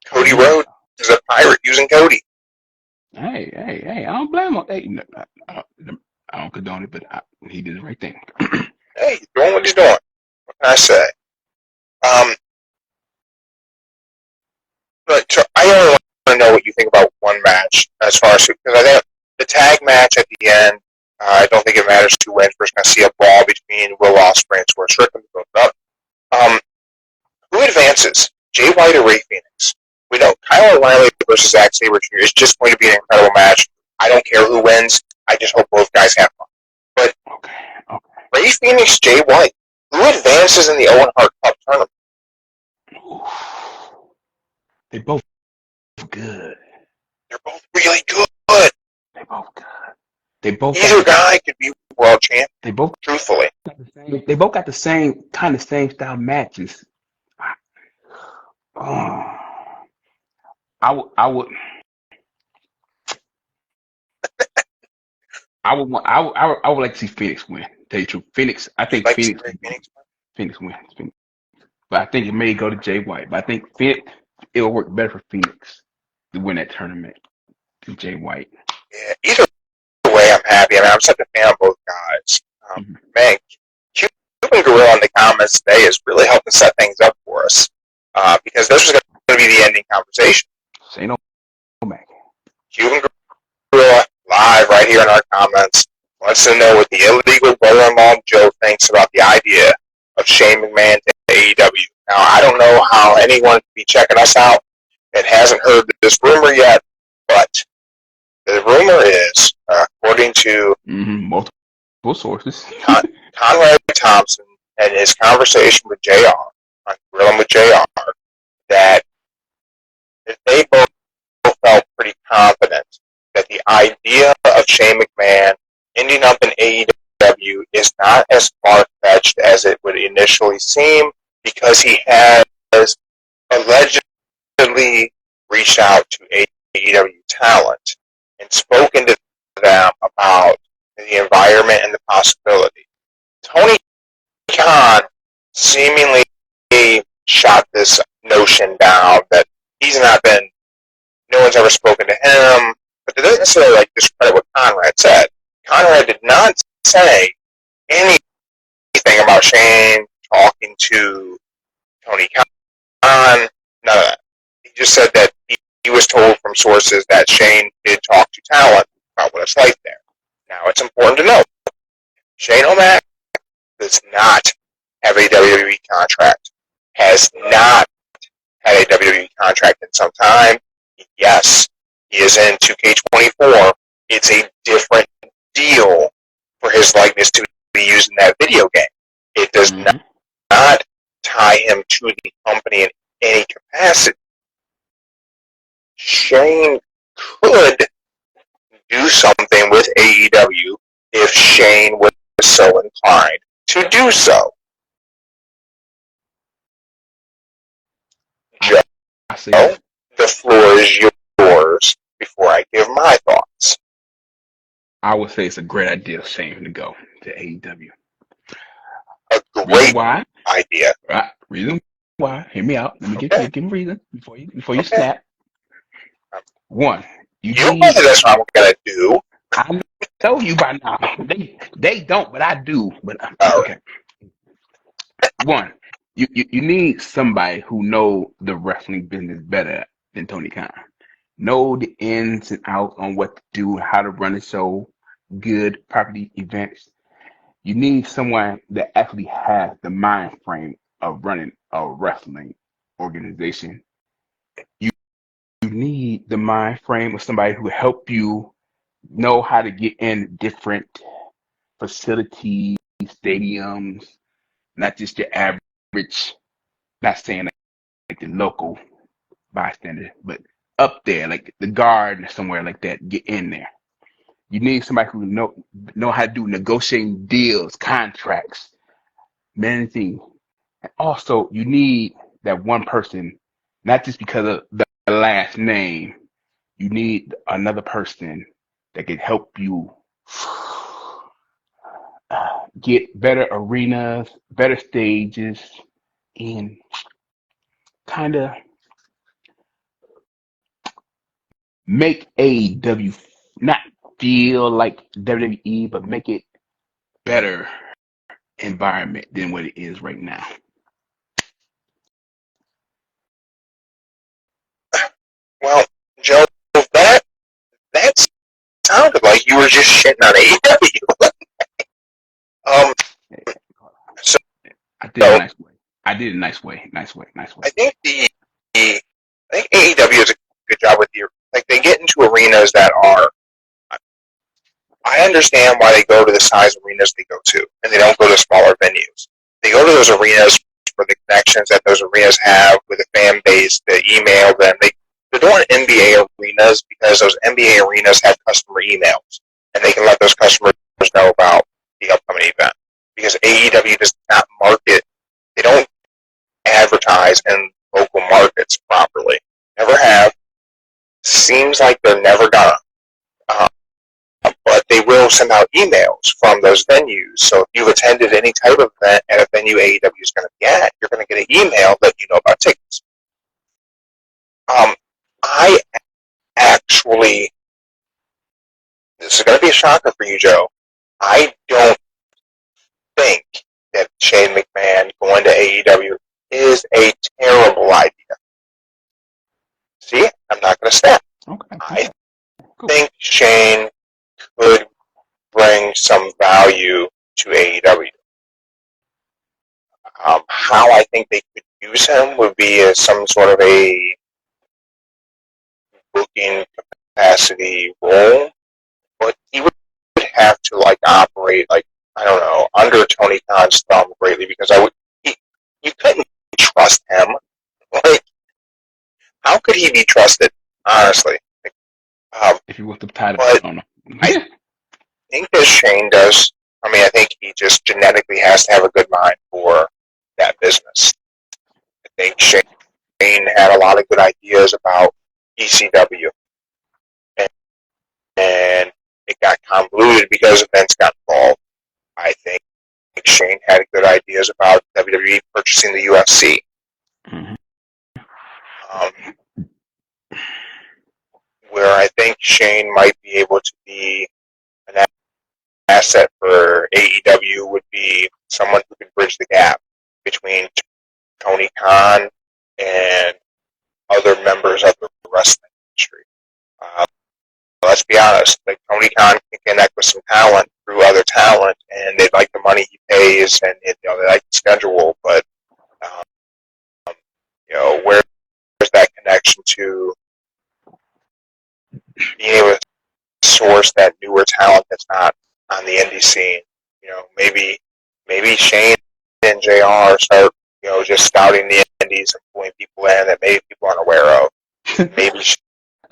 Cody Rhodes is a pirate using Cody. Hey, I don't blame him. Hey, no, I don't condone it, but he did the right thing. Hey, he's doing what he's doing. What can I say? But so I only want to know what you think about one match as far as, because I think the tag match at the end, I don't think it matters who wins. We're just going to see a brawl between Will Ospreay and Swerve Strickland. Who advances, Jay White or Ray Phoenix? We know Kyle O'Reilly versus Zack Sabre Jr. is just going to be an incredible match. I don't care who wins. I just hope both guys have fun. But Ray Phoenix, Jay White, who advances in the Owen Hart Cup tournament? They both good. They're both really good. They both good. They both. Either guy could be world champion. They both. Truthfully, they both got the same style matches. I would like to see Phoenix win. Tell you the truth, Phoenix. I think like Phoenix wins. But I think it may go to Jay White. But I think Phoenix, it'll work better for Phoenix to win that tournament than Jay White. Yeah, either way, I'm happy. I mean, I'm such a fan of both guys. Man, Cuban Gorilla in the comments today is really helping set things up for us because this was going to be the ending conversation. Say no, Mac. Cuban Gorilla live right here in our comments wants to know what the illegal brother-in-law Joe thinks about the idea of Shane McMahon to AEW. Now, I don't know how anyone could be checking us out that hasn't heard this rumor yet, but the rumor is, according to multiple sources, Conrad Thompson and his conversation with JR, on Grilling with JR, that they both felt pretty confident that the idea of Shane McMahon ending up in AEW is not as far-fetched as it would initially seem, because he has allegedly reached out to AEW talent and spoken to them about the environment and the possibility. Tony Khan seemingly shot this notion down that no one's ever spoken to him, but that doesn't necessarily discredit what Conrad said. Conrad did not say anything about Shane talking to Tony Khan, none of that. He just said that he was told from sources that Shane did talk to talent about what it's like there. Now, it's important to note, Shane O'Mac does not have a WWE contract, has not had a WWE contract in some time. Yes, he is in 2K24. It's a different deal for his likeness to be used in that video game. It does not tie him to the company in any capacity. Shane could do something with AEW if Shane was so inclined to do so. Joe, the floor is yours before I give my thoughts. I would say it's a great idea, Shane, to go to AEW. A Reason great why? idea. Right. Reason why? Hear me out. Let me give you a reason before you Okay. snap. One, You know that's what I'm gonna do. I know you by now. They don't, but I do. But okay. One, you need somebody who know the wrestling business better than Tony Khan. Know the ins and outs on what to do, how to run a show, good property events. You need someone that actually has the mind frame of running a wrestling organization. You need the mind frame of somebody who help you know how to get in different facilities, stadiums, not just your average, not saying like the local bystander, but up there, like the guard somewhere like that, get in there. You need somebody who know how to do negotiating deals, contracts, managing. And also, you need that one person, not just because of the last name. You need another person that can help you get better arenas, better stages, and kind of make AEW not feel like WWE, but make it better environment than what it is right now. Well, Joe, that sounded like you were just shitting on AEW. So I did it a nice way. Nice way. I think I think AEW does a good job with they get into arenas that are. I understand why they go to the size arenas they go to, and they don't go to smaller venues. They go to those arenas for the connections that those arenas have with the fan base, the email them. They're doing NBA arenas because those NBA arenas have customer emails, and they can let those customers know about the upcoming event. Because AEW does not market, they don't advertise in local markets properly. Never have. Seems like they're never gonna. But they will send out emails from those venues. So if you've attended any type of event at a venue AEW is going to be at, you're going to get an email that you know about tickets. I actually, this is going to be a shocker for you, Joe. I don't think that Shane McMahon going to AEW is a terrible idea. See, I'm not going to snap. Okay. I think Shane could bring some value to AEW. How I think they could use him would be as some sort of a booking capacity role, but he would have to operate I don't know, under Tony Khan's thumb greatly because you couldn't trust him. How could he be trusted? Honestly, if you want the title, but I don't know. I think that Shane does. I mean, I think he just genetically has to have a good mind for that business. I think Shane had a lot of good ideas about ECW, and it got convoluted because Vince got involved. I think Shane had good ideas about WWE purchasing the UFC. Mm-hmm. Where I think Shane might be able to be an asset for AEW would be someone who could bridge the gap between Tony Khan and other members of the wrestling industry. Let's be honest, Tony Khan can connect with some talent through other talent, and they like the money he pays, and they like the schedule. But where's that connection to being able to source that newer talent that's not on the indie scene? Maybe Shane and JR start just scouting the indies and pulling people in that maybe people aren't aware of. Maybe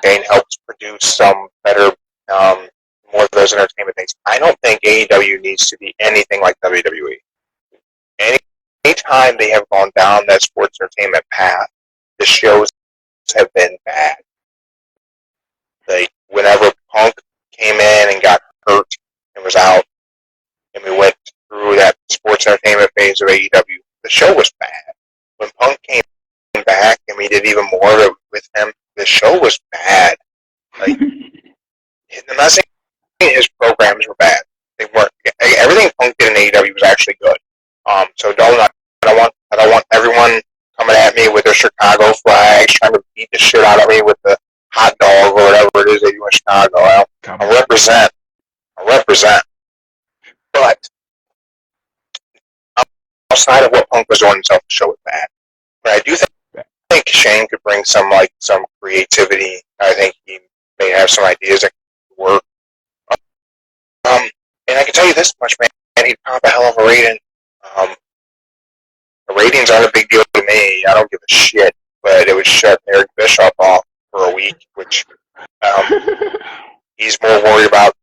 Shane helps produce some better, more of those entertainment things. I don't think AEW needs to be anything like WWE. Anytime they have gone down that sports entertainment path, the shows have been bad. whenever Punk came in and got hurt and was out, and we went through that sports entertainment phase of AEW, the show was bad. When Punk came back and we did even more with him, the show was bad. Like, I'm not saying his programs were bad. They weren't. Everything Punk did in AEW was actually good. So I don't want everyone coming at me with their Chicago flags, trying to beat the shit out of me with the hot dog or whatever it is they do in Chicago. I represent. But outside of what Punk was doing himself, the show was bad. But I do think Shane could bring some creativity. I think he may have some ideas that could work. And I can tell you this much, man, he'd pop a hell of a rating. The ratings aren't a big deal to me. I don't give a shit. But it would shut Eric Bischoff off for a week, which he's more worried about.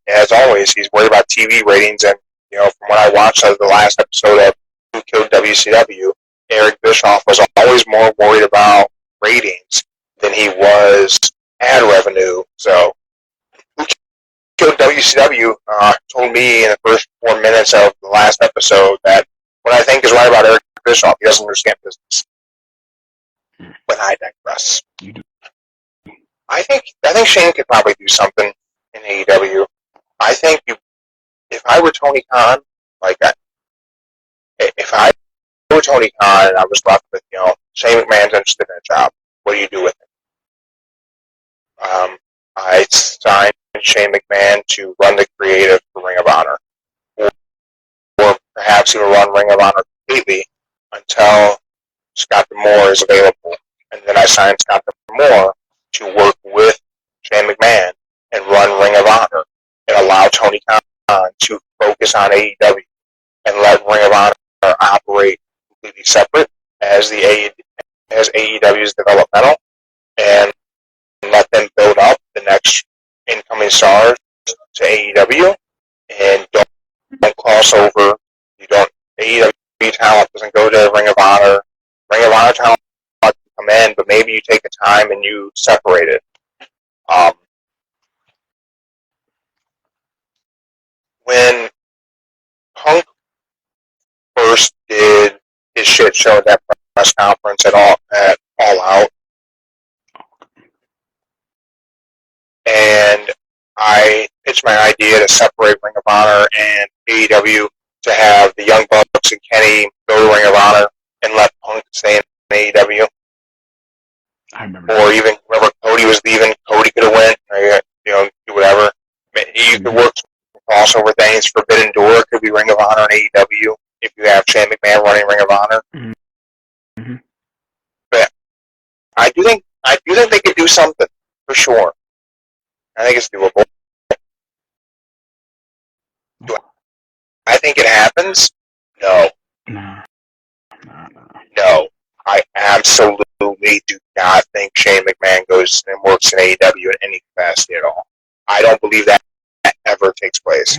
As always, he's worried about TV ratings. And from what I watched of the last episode of Who Killed WCW, Eric Bischoff was always more worried about ratings than he was ad revenue. So, Who Killed WCW told me in the first 4 minutes of the last episode that what I think is right about Eric Bischoff, he doesn't understand business. But I digress. You do. I think Shane could probably do something in AEW. I think if I were Tony Khan, if I were Tony Khan and I was left with, Shane McMahon's interested in a job, what do you do with him? I signed Shane McMahon to run the creative for Ring of Honor, or perhaps even run Ring of Honor completely until Scott D'Amore is available, and then I signed Scott D'Amore to work with Shane McMahon and run Ring of Honor, and allow Tony Khan to focus on AEW and let Ring of Honor operate completely separate as AEW's developmental, and let them build up the next incoming stars to AEW, and don't cross over. AEW talent doesn't go to Ring of Honor. Ring of Honor talent can come in, but maybe you take the time and you separate it. When Punk first did his shit show at that press conference at All Out, and I pitched my idea to separate Ring of Honor and AEW, to have the Young Bucks and Kenny go to Ring of Honor and let Punk stay in AEW. I remember. Or even whenever Cody was leaving, Cody could have went, or, do whatever. You could work some crossover things. Forbidden Door could be Ring of Honor and AEW if you have Shane McMahon running Ring of Honor. Mm-hmm. But I do think they could do something for sure. I think it's doable. Do I think it happens? No. No. I absolutely do not think Shane McMahon goes and works in AEW in any capacity at all. I don't believe that ever takes place.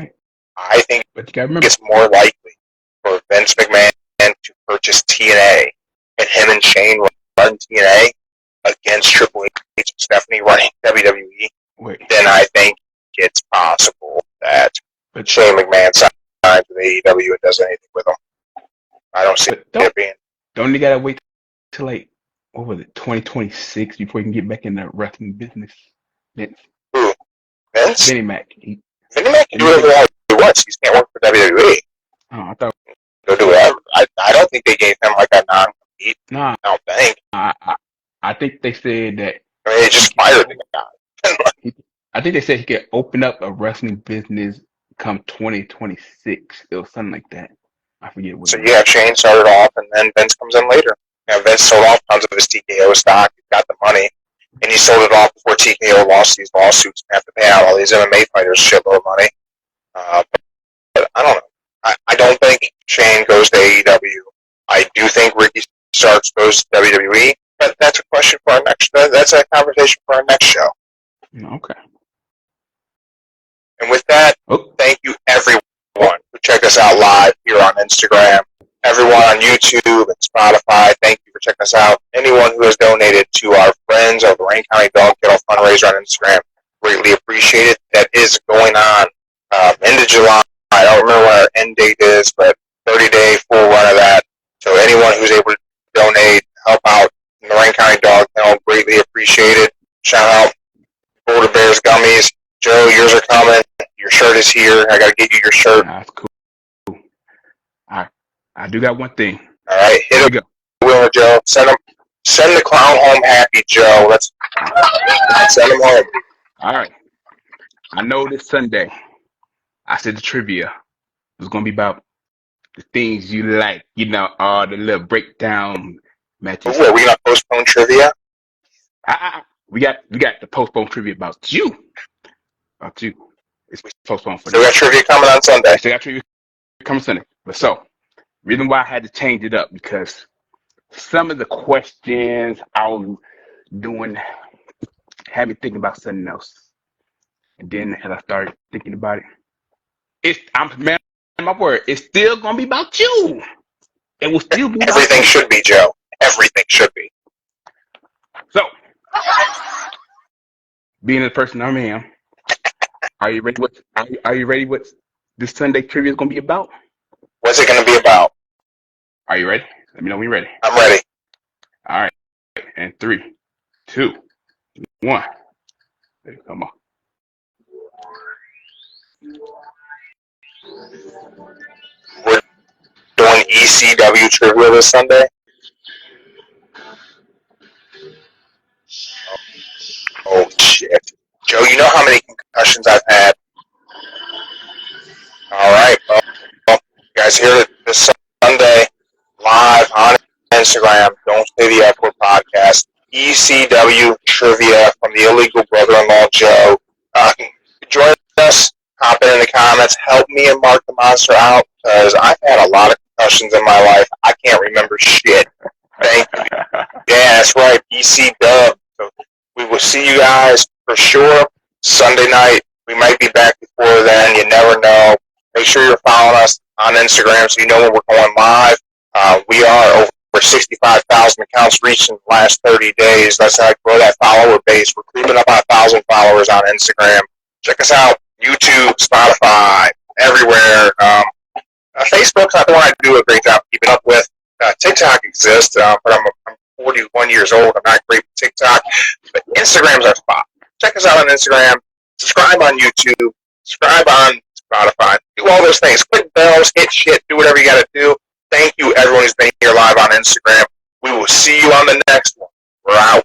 I think it's more likely for Vince McMahon to purchase TNA and him and Shane run TNA against Triple H and Stephanie running WWE. Then I think it's possible that Shane McMahon signs with AEW and does anything with them. I don't see it being. Don't you gotta wait till 2026 before you can get back in the wrestling business? Vince. Who? Vince? Vinnie Mac. Vinnie Mac can do whatever he wants. He can't work for WWE. Oh, I thought. Go do whatever. I don't think they gave him a non-compete. Nah. I don't think. I think they said that. I mean, they just fired the guy. I think they said he could open up a wrestling business come 2026. It was something like that. I forget what. So you have Shane started off, and then Vince comes in later. And Vince sold off tons of his TKO stock. He got the money, and he sold it off before TKO lost these lawsuits and have to pay out all these MMA fighters a shitload of money. But I don't know. I don't think Shane goes to AEW. I do think Ricky Starks goes to WWE. But that's a question for our next. That's a conversation for our next show. Okay. And with that, thank you everyone who checked us out live here on Instagram. Everyone on YouTube and Spotify, thank you for checking us out. Anyone who has donated to our friends of Lorain County Dog Kennel Fundraiser on Instagram, greatly appreciated. That is going on end of July. I don't remember what our end date is, but 30-day full run of that. So anyone who's able to donate, help out in Lorain County Dog Kennel, greatly appreciated. Shout out Boulder Bears Gummies. Joe, yours are coming. Your shirt is here. I got to get you your shirt. That's cool. I do got one thing. All right, hit it, Will, Joe. Send the clown home happy, Joe. Let's send him home. All right. I know this Sunday, I said the trivia was going to be about the things you like, all the little breakdown matches. What, we gonna postpone trivia? We got the postpone trivia about you. About you. It's postponed for So we got trivia coming on Sunday. We got trivia coming Sunday. But so, reason why I had to change it up, because some of the questions I was doing had me thinking about something else. And then as I started thinking about it, man, my word, it's still gonna be about you. It will still be Everything should be, Joe. Everything should be. So, being the person I am, are you ready? Are you ready? What this Sunday trivia is gonna be about? What's it gonna be about? Are you ready? Let me know when you're ready. I'm ready. All right. And 3, 2, 1. Come on. We're doing ECW trivia this Sunday. Oh shit, Joe! You know how many concussions I've had. All right, well, you guys hear it this Sunday live on Instagram. Don't Say the F Word podcast. ECW trivia from the illegal brother-in-law Joe. Join us. Hop in the comments. Help me and Mark the Monster out, because I've had a lot of concussions in my life. I can't remember shit. Thank you. Yeah, that's right. ECW. So we will see you guys for sure Sunday night. We might be back before then. You never know. Make sure you're following us on Instagram so you know when we're going live. We are over 65,000 accounts reached in the last 30 days. That's how I grow that follower base. We're creeping up on 1,000 followers on Instagram. Check us out. YouTube, Spotify, everywhere. Facebook's not the one I do a great job keeping up with. TikTok exists, but I'm 41 years old. I'm not great with TikTok. But Instagram's our spot. Check us out on Instagram. Subscribe on YouTube. Subscribe on Spotify. Do all those things. Click bells, hit shit, do whatever you got to do. Thank you, everyone who's been here live on Instagram. We will see you on the next one. We're out.